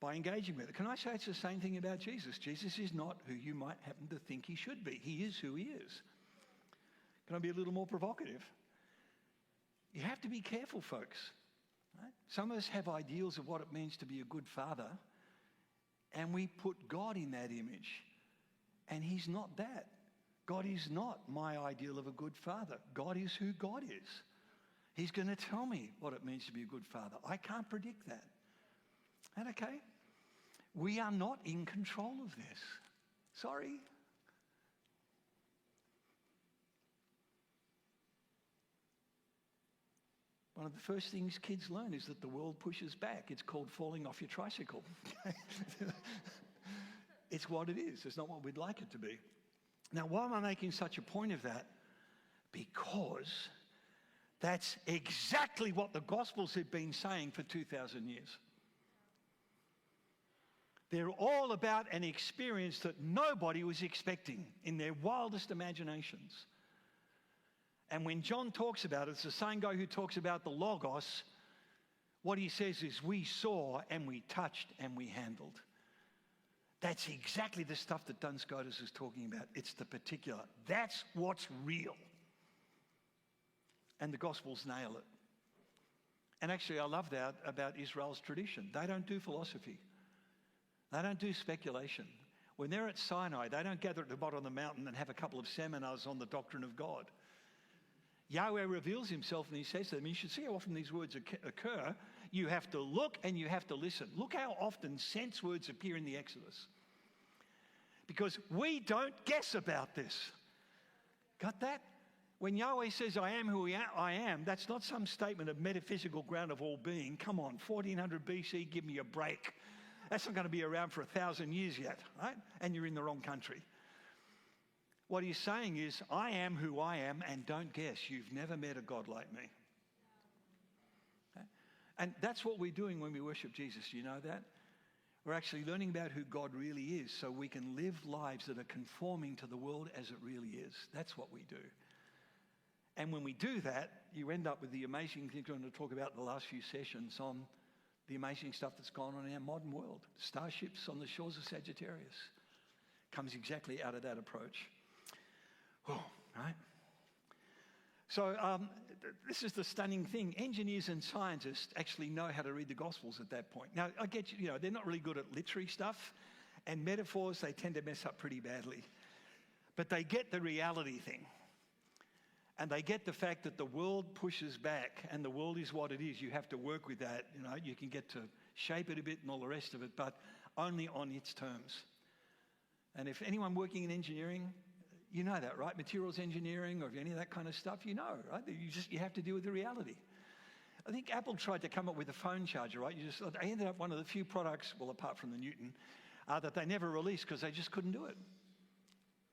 by engaging with it. Can I say it's the same thing about Jesus? Jesus is not who you might happen to think he should be. He is who he is. Can I be a little more provocative? You have to be careful, folks. Right? Some of us have ideals of what it means to be a good father, and we put God in that image, and he's not that. God is not my ideal of a good father. God is who God is. He's going to tell me what it means to be a good father. I can't predict that. And okay, we are not in control of this. Sorry. One of the first things kids learn is that the world pushes back. It's called falling off your tricycle. It's what it is. It's not what we'd like it to be. Now, why am I making such a point of that? Because that's exactly what the Gospels have been saying for 2,000 years. They're all about an experience that nobody was expecting in their wildest imaginations. And when John talks about it, it's the same guy who talks about the Logos. What he says is, we saw and we touched and we handled. That's exactly the stuff that Duns Scotus is talking about. It's the particular. That's what's real. And the Gospels nail it. And actually, I love that about Israel's tradition. They don't do philosophy. They don't do speculation. When they're at Sinai, they don't gather at the bottom of the mountain and have a couple of seminars on the doctrine of God. Yahweh reveals himself and he says to them, you should see how often these words occur. You have to look and you have to listen. Look how often sense words appear in the Exodus. Because we don't guess about this. Got that? When Yahweh says, I am who I am, that's not some statement of metaphysical ground of all being. Come on, 1400 BC, give me a break. That's not going to be around for 1,000 years yet, right? And you're in the wrong country. What he's saying is, I am who I am, and don't guess, you've never met a God like me. Okay? And that's what we're doing when we worship Jesus. You know that? We're actually learning about who God really is so we can live lives that are conforming to the world as it really is. That's what we do. And when we do that, you end up with the amazing things we're going to talk about in the last few sessions on the amazing stuff that's gone on in our modern world. Starships on the shores of Sagittarius comes exactly out of that approach. Oh, right? So this is the stunning thing. Engineers and scientists actually know how to read the Gospels at that point. Now, I get you, they're not really good at literary stuff, and metaphors, they tend to mess up pretty badly. But they get the reality thing. And they get the fact that the world pushes back, and the world is what it is. You have to work with that. You can get to shape it a bit and all the rest of it, but only on its terms. And if anyone working in engineering, you know that, right? Materials engineering or any of that kind of stuff, right? You have to deal with the reality. I think Apple tried to come up with a phone charger, right? They ended up one of the few products, well, apart from the Newton, that they never released because they just couldn't do it.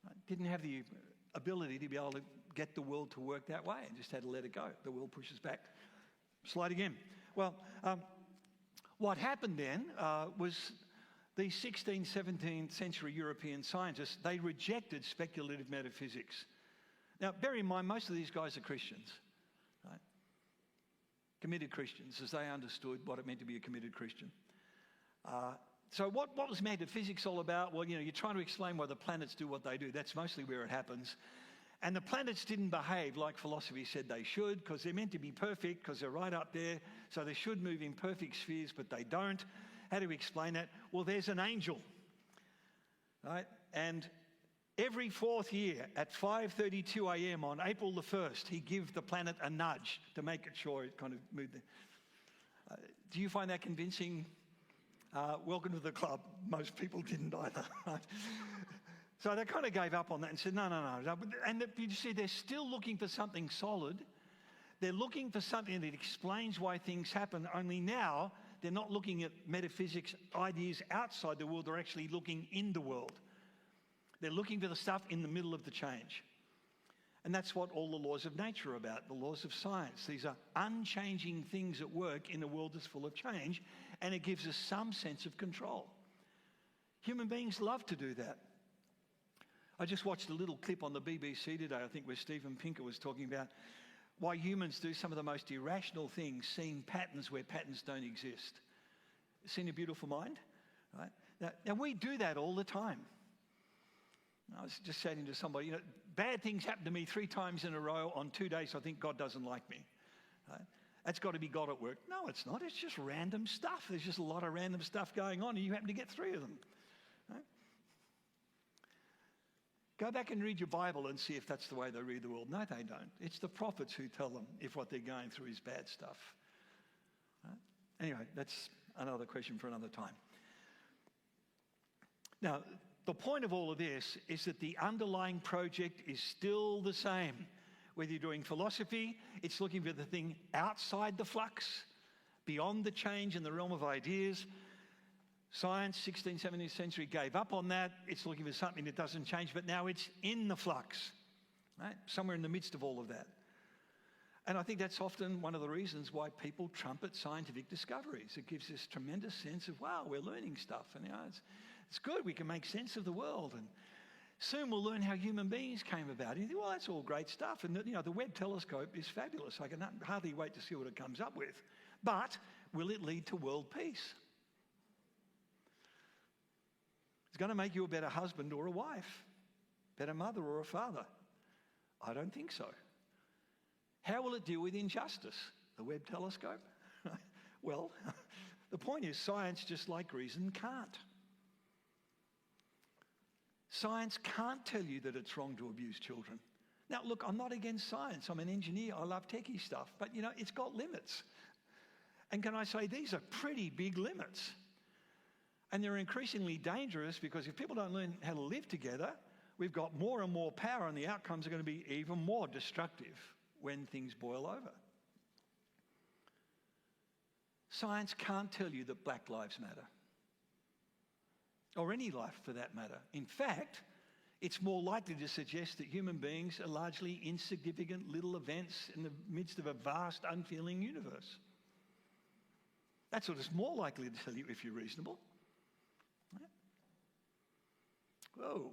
Right? Didn't have the ability to be able to get the world to work that way, and just had to let it go. The world pushes back. Slide again. Well, what happened then was these 16th, 17th century European scientists, they rejected speculative metaphysics. Now, bear in mind, most of these guys are Christians, right? Committed Christians, as they understood what it meant to be a committed Christian. So what was metaphysics all about? Well, you're trying to explain why the planets do what they do. That's mostly where it happens. And the planets didn't behave like philosophy said they should, because they're meant to be perfect, because they're right up there. So they should move in perfect spheres, but they don't. How do we explain that? Well, there's an angel, right? And every fourth year at 5:32 a.m. on April the 1st, he gives the planet a nudge to make it sure it kind of moved. Do you find that convincing? Welcome to the club. Most people didn't either, right? So they kind of gave up on that and said, no. And you see, they're still looking for something solid. They're looking for something that explains why things happen, only now they're not looking at metaphysics, ideas outside the world. They're actually looking in the world. They're looking for the stuff in the middle of the change. And that's what all the laws of nature are about, the laws of science. These are unchanging things at work in a world that's full of change, and it gives us some sense of control. Human beings love to do that. I just watched a little clip on the BBC today, I think, where Steven Pinker was talking about why humans do some of the most irrational things, seeing patterns where patterns don't exist. Seen A Beautiful Mind? Right? Now we do that all the time. I was just saying to somebody, bad things happen to me 3 times in a row on 2 days, so I think God doesn't like me. Right? That's got to be God at work. No, it's not. It's just random stuff. There's just a lot of random stuff going on, and you happen to get 3 of them. Right? Go back and read your Bible and see if that's the way they read the world. No, they don't. It's the prophets who tell them if what they're going through is bad stuff. Right? Anyway, that's another question for another time. Now, the point of all of this is that the underlying project is still the same. Whether you're doing philosophy, it's looking for the thing outside the flux, beyond the change in the realm of ideas. Science, 16th, 17th century, gave up on that. It's looking for something that doesn't change, but now it's in the flux, right? Somewhere in the midst of all of that. And I think that's often one of the reasons why people trumpet scientific discoveries. It gives this tremendous sense of, wow, we're learning stuff. And it's good, we can make sense of the world. And soon we'll learn how human beings came about. And you think, well, that's all great stuff. And the Webb telescope is fabulous. I can hardly wait to see what it comes up with. But will it lead to world peace? It's going to make you a better husband or a wife, better mother or a father. I don't think so. How will it deal with injustice? The Webb telescope? Well, the point is science, just like reason, can't. Science can't tell you that it's wrong to abuse children. Now, look, I'm not against science. I'm an engineer. I love techie stuff. But, it's got limits. And can I say these are pretty big limits? And they're increasingly dangerous because if people don't learn how to live together, we've got more and more power, and the outcomes are going to be even more destructive when things boil over. Science can't tell you that Black lives matter, or any life for that matter. In fact, it's more likely to suggest that human beings are largely insignificant little events in the midst of a vast, unfeeling universe. That's what it's more likely to tell you if you're reasonable. Right? Whoa.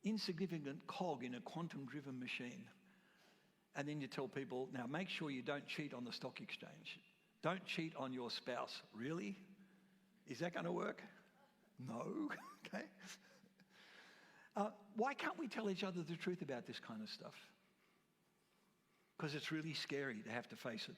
insignificant cog in a quantum-driven machine. And then you tell people, now make sure you don't cheat on the stock exchange. Don't cheat on your spouse. Really? Is that going to work? No. Okay. Why can't we tell each other the truth about this kind of stuff? Because it's really scary to have to face it.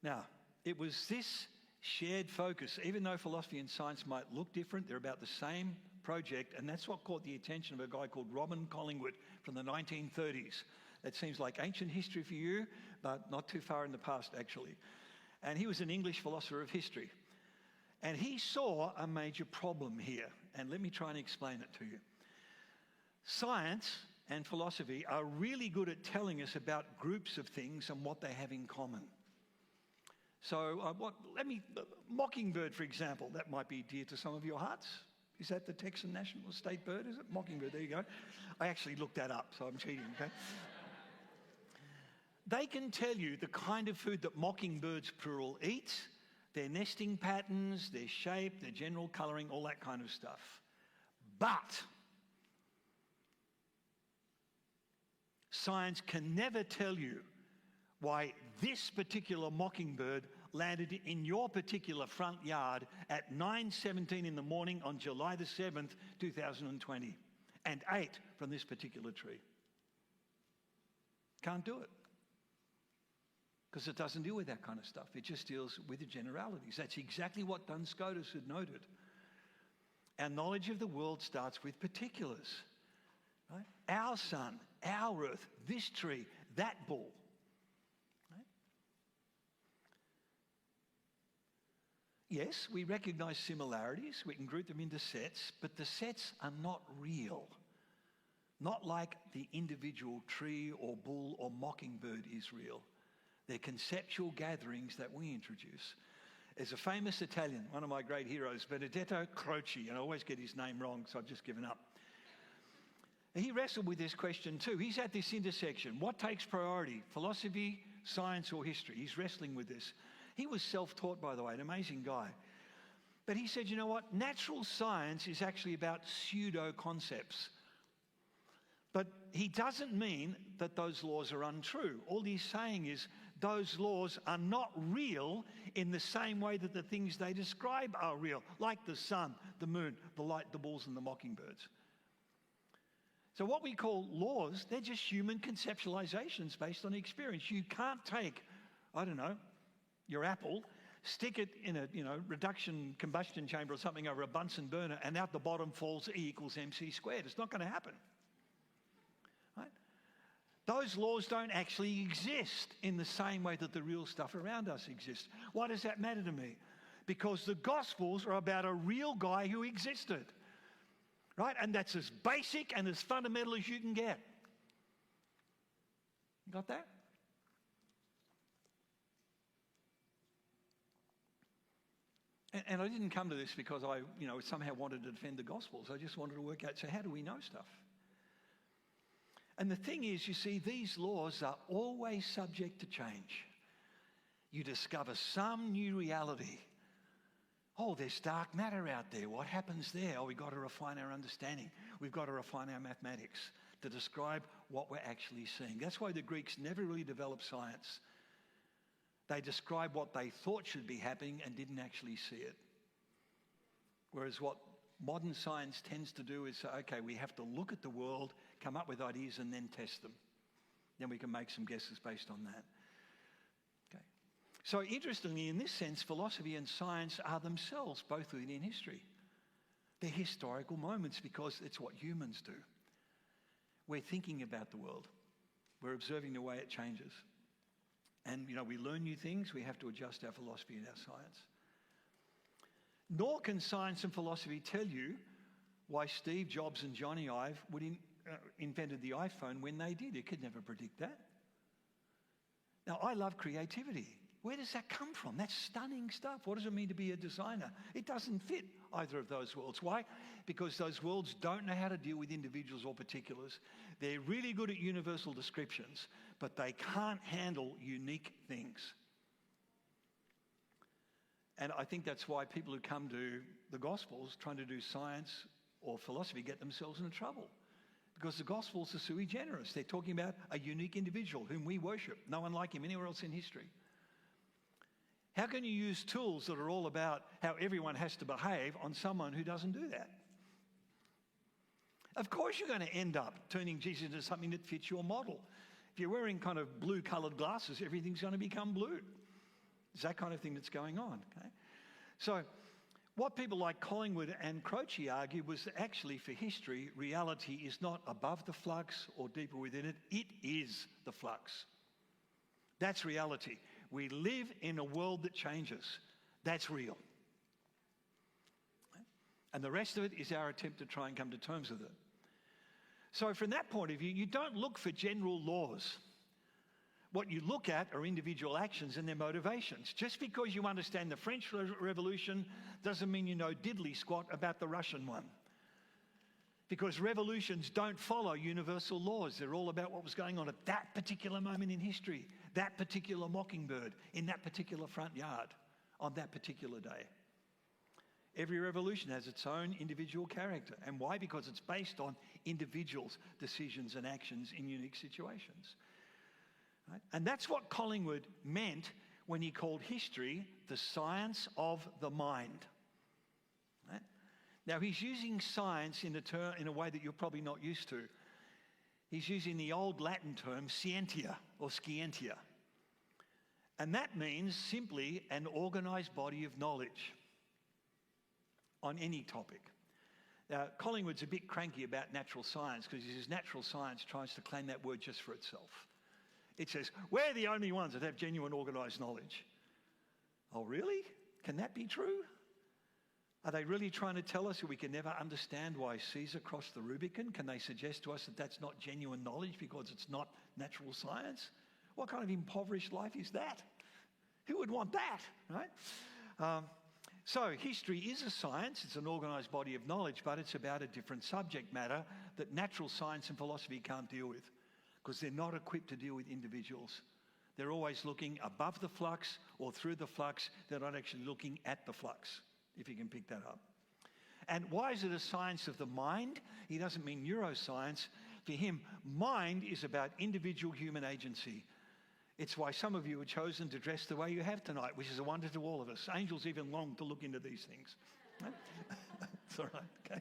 Now, it was this shared focus, even though philosophy and science might look different, they're about the same project, and that's what caught the attention of a guy called Robin Collingwood from the 1930s. That seems like ancient history for you, but not too far in the past, actually. And he was an English philosopher of history. And he saw a major problem here, and let me try and explain it to you. Science and philosophy are really good at telling us about groups of things and what they have in common. So Mockingbird, for example, that might be dear to some of your hearts. Is that the Texan national state bird, is it? Mockingbird, there you go. I actually looked that up, so I'm cheating, okay? They can tell you the kind of food that mockingbirds, plural, eat, their nesting patterns, their shape, their general colouring, all that kind of stuff. But science can never tell you why this particular mockingbird landed in your particular front yard at 9:17 in the morning on July the 7th, 2020, and ate from this particular tree. Can't do it. Because it doesn't deal with that kind of stuff. It just deals with the generalities. That's exactly what Duns Scotus had noted. Our knowledge of the world starts with particulars. Right? Our sun, our earth, this tree, that bull. Right? Yes, we recognize similarities. We can group them into sets, but the sets are not real. Not like the individual tree or bull or mockingbird is real. They're conceptual gatherings that we introduce. There's a famous Italian, one of my great heroes, Benedetto Croce, and I always get his name wrong, so I've just given up. He wrestled with this question too. He's at this intersection. What takes priority, philosophy, science, or history? He's wrestling with this. He was self-taught, by the way, an amazing guy. But he said, you know what? Natural science is actually about pseudo-concepts. But he doesn't mean that those laws are untrue. All he's saying is those laws are not real in the same way that the things they describe are real, like the sun, the moon, the light, the bulls, and the mockingbirds. So what we call laws, they're just human conceptualizations based on experience. You can't take, I don't know, your apple, stick it in a reduction combustion chamber or something over a Bunsen burner, and out the bottom falls E equals mc squared. It's not going to happen. Right? Those laws don't actually exist in the same way that the real stuff around us exists. Why does that matter to me? Because the Gospels are about a real guy who existed. Right? And that's as basic and as fundamental as you can get. You got that? And I didn't come to this because I, somehow wanted to defend the Gospels. I just wanted to work out, so how do we know stuff? And the thing is, you see, these laws are always subject to change. You discover some new reality. Oh, there's dark matter out there. What happens there? Oh, we've got to refine our understanding. We've got to refine our mathematics to describe what we're actually seeing. That's why the Greeks never really developed science. They described what they thought should be happening and didn't actually see it. Whereas what modern science tends to do is say, okay, we have to look at the world, come up with ideas, and then test them. Then we can make some guesses based on that. Okay. So interestingly, in this sense, philosophy and science are themselves both within history. They're historical moments because it's what humans do. We're thinking about the world. We're observing the way it changes. And, we learn new things. We have to adjust our philosophy and our science. Nor can science and philosophy tell you why Steve Jobs and Johnny Ive invented the iPhone when they did. It could never predict that. Now, I love creativity. Where does that come from? That's stunning stuff. What does it mean to be a designer? It doesn't fit either of those worlds. Why? Because those worlds don't know how to deal with individuals or particulars. They're really good at universal descriptions, but they can't handle unique things. And I think that's why people who come to the Gospels trying to do science or philosophy get themselves into trouble. Because the Gospels are sui generis. They're talking about a unique individual whom we worship. No one like him anywhere else in history. How can you use tools that are all about how everyone has to behave on someone who doesn't do that? Of course you're going to end up turning Jesus into something that fits your model. If you're wearing kind of blue-coloured glasses, everything's going to become blue. It's that kind of thing that's going on. Okay? So what people like Collingwood and Croce argue was that actually for history, reality is not above the flux or deeper within it. It is the flux. That's reality. We live in a world that changes. That's real. And the rest of it is our attempt to try and come to terms with it. So from that point of view, you don't look for general laws. What you look at are individual actions and their motivations. Just because you understand the French Revolution doesn't mean you know diddly squat about the Russian one. Because revolutions don't follow universal laws. They're all about what was going on at that particular moment in history, that particular mockingbird, in that particular front yard, on that particular day. Every revolution has its own individual character. And why? Because it's based on individuals' decisions and actions in unique situations. Right? And that's what Collingwood meant when he called history the science of the mind. Right? Now, he's using science in a way that you're probably not used to. He's using the old Latin term scientia or scientia. And that means simply an organised body of knowledge on any topic. Now, Collingwood's a bit cranky about natural science because he says natural science tries to claim that word just for itself. It says, we're the only ones that have genuine organised knowledge. Oh, really? Can that be true? Are they really trying to tell us that we can never understand why Caesar crossed the Rubicon? Can they suggest to us that that's not genuine knowledge because it's not natural science? What kind of impoverished life is that? Who would want that, right? So history is a science, it's an organised body of knowledge, but it's about a different subject matter that natural science and philosophy can't deal with because they're not equipped to deal with individuals. They're always looking above the flux or through the flux. They're not actually looking at the flux, if you can pick that up. And why is it a science of the mind? He doesn't mean neuroscience. For him, mind is about individual human agency. It's why some of you have chosen to dress the way you have tonight, which is a wonder to all of us. Angels even long to look into these things. It's all right, okay?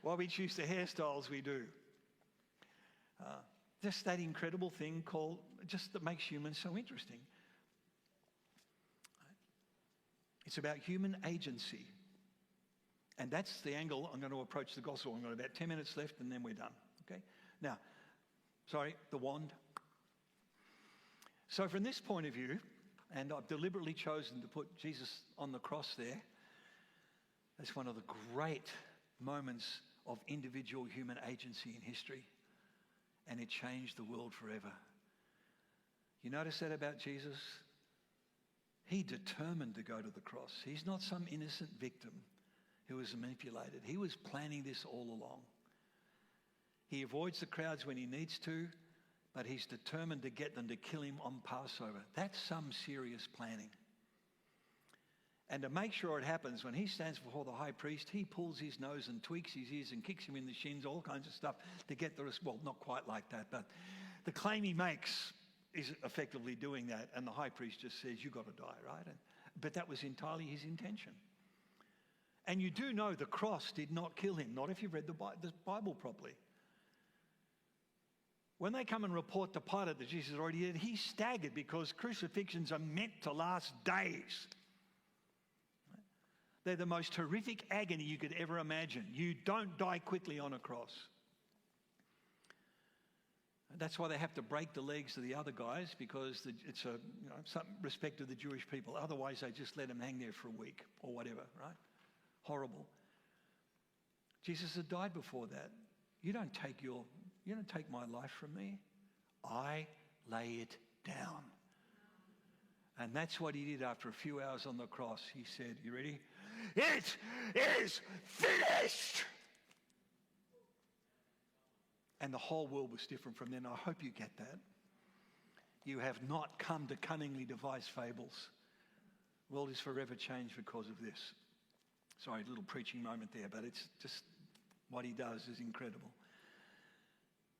Why we choose the hairstyles we do. Just that incredible thing called, just that makes humans so interesting. It's about human agency. And that's the angle I'm going to approach the gospel. I've got about 10 minutes left and then we're done, okay? Now, sorry, the wand. So from this point of view, and I've deliberately chosen to put Jesus on the cross there, that's one of the great moments of individual human agency in history. And it changed the world forever. You notice that about Jesus? He determined to go to the cross. He's not some innocent victim who was manipulated. He was planning this all along. He avoids the crowds when he needs to, but he's determined to get them to kill him on Passover. That's some serious planning. And to make sure it happens, when he stands before the high priest, he pulls his nose and tweaks his ears and kicks him in the shins, all kinds of stuff to get the well, not quite like that, but the claim he makes is effectively doing that. And the high priest just says, you've got to die, right? But that was entirely his intention. And you do know the cross did not kill him, not if you've read the Bible properly. When they come and report to Pilate that Jesus is already dead, he's staggered because crucifixions are meant to last days. They're the most horrific agony you could ever imagine. You don't die quickly on a cross. And that's why they have to break the legs of the other guys because it's some respect of the Jewish people. Otherwise, they just let them hang there for a week or whatever, right? Horrible. Jesus had died before that. You don't take my life from me. I lay it down. And that's what he did after a few hours on the cross. He said, you ready? It is finished! And the whole world was different from then. I hope you get that. You have not come to cunningly devise fables. The world is forever changed because of this. Sorry, a little preaching moment there, but it's just what he does is incredible.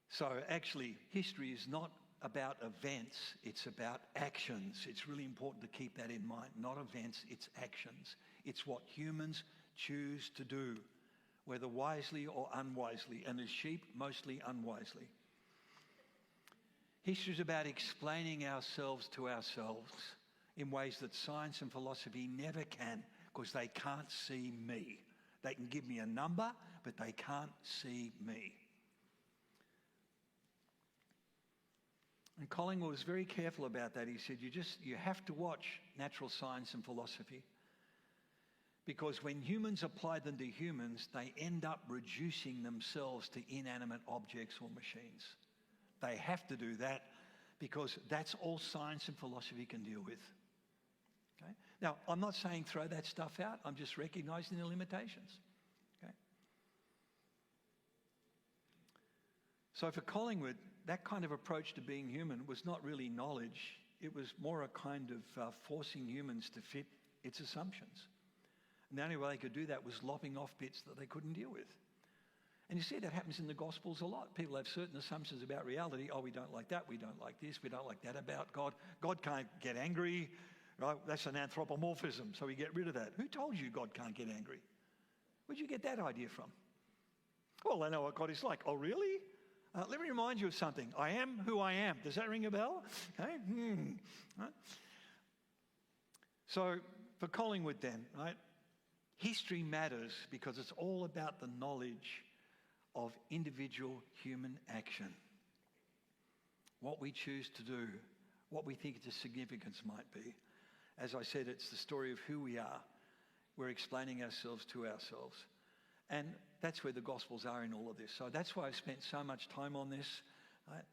So actually, history is not about events, it's about actions. It's really important to keep that in mind. Not events, it's actions. It's what humans choose to do, whether wisely or unwisely, and as sheep, mostly unwisely. History is about explaining ourselves to ourselves in ways that science and philosophy never can, because they can't see me. They can give me a number, but they can't see me. And Collingwood was very careful about that. He said, you have to watch natural science and philosophy, because when humans apply them to humans, they end up reducing themselves to inanimate objects or machines. They have to do that because that's all science and philosophy can deal with. Okay? Now, I'm not saying throw that stuff out. I'm just recognizing the limitations. Okay? So for Collingwood, that kind of approach to being human was not really knowledge. It was more a kind of forcing humans to fit its assumptions. And the only way they could do that was lopping off bits that they couldn't deal with. And you see that happens in the Gospels a lot. People have certain assumptions about reality. Oh, we don't like that. We don't like this. We don't like that about God. God can't get angry. Right? That's an anthropomorphism, so we get rid of that. Who told you God can't get angry? Where'd you get that idea from? Well, I know what God is like. Oh, really? Let me remind you of something. I am who I am. Does that ring a bell? Okay. Right? So for Collingwood then, right? History matters because it's all about the knowledge of individual human action. What we choose to do, what we think its significance might be. As I said, it's the story of who we are. We're explaining ourselves to ourselves. And that's where the Gospels are in all of this. So that's why I've spent so much time on this, right?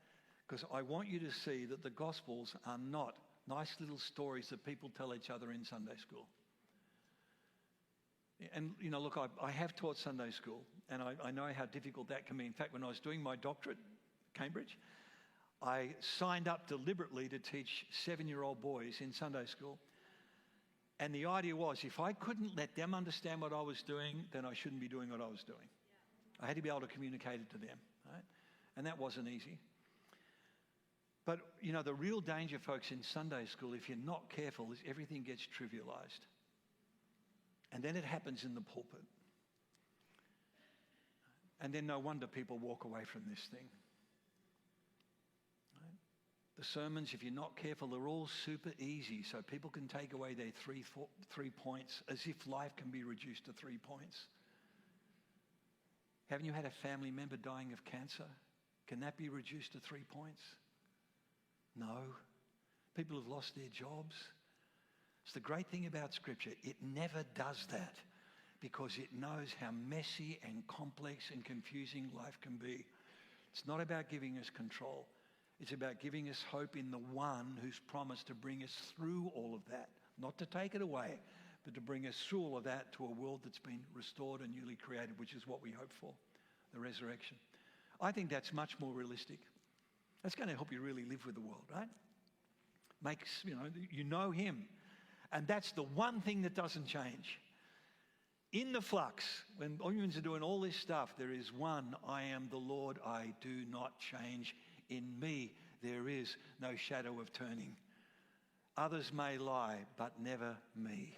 Because I want you to see that the Gospels are not nice little stories that people tell each other in Sunday school. And, you know, look, I have taught Sunday school, and I know how difficult that can be. In fact, when I was doing my doctorate at Cambridge, I signed up deliberately to teach 7-year-old boys in Sunday school. And the idea was, if I couldn't let them understand what I was doing, then I shouldn't be doing what I was doing. I had to be able to communicate it to them, right? And that wasn't easy. But, you know, the real danger, folks, in Sunday school, if you're not careful, is everything gets trivialized. And then it happens in the pulpit. And then no wonder people walk away from this thing. Right? The sermons, if you're not careful, they're all super easy, so people can take away their three points as if life can be reduced to 3 points. Haven't you had a family member dying of cancer? Can that be reduced to 3 points? No. People have lost their jobs. It's the great thing about Scripture. It never does that because it knows how messy and complex and confusing life can be. It's not about giving us control. It's about giving us hope in the one who's promised to bring us through all of that. Not to take it away, but to bring us through all of that to a world that's been restored and newly created, which is what we hope for, the resurrection. I think that's much more realistic. That's going to help you really live with the world, right? Makes, you know him. And that's the one thing that doesn't change. In the flux, when humans are doing all this stuff, there is one, I am the Lord, I do not change. In me, there is no shadow of turning. Others may lie, but never me.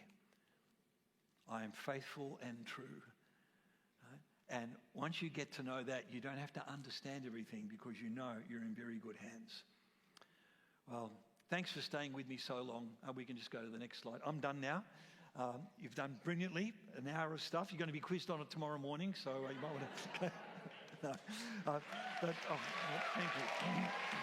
I am faithful and true. Right? And once you get to know that, you don't have to understand everything because you know you're in very good hands. Well, thanks for staying with me so long. We can just go to the next slide. I'm done now. You've done brilliantly, an hour of stuff. You're going to be quizzed on it tomorrow morning, so you might want to... No. Thank you.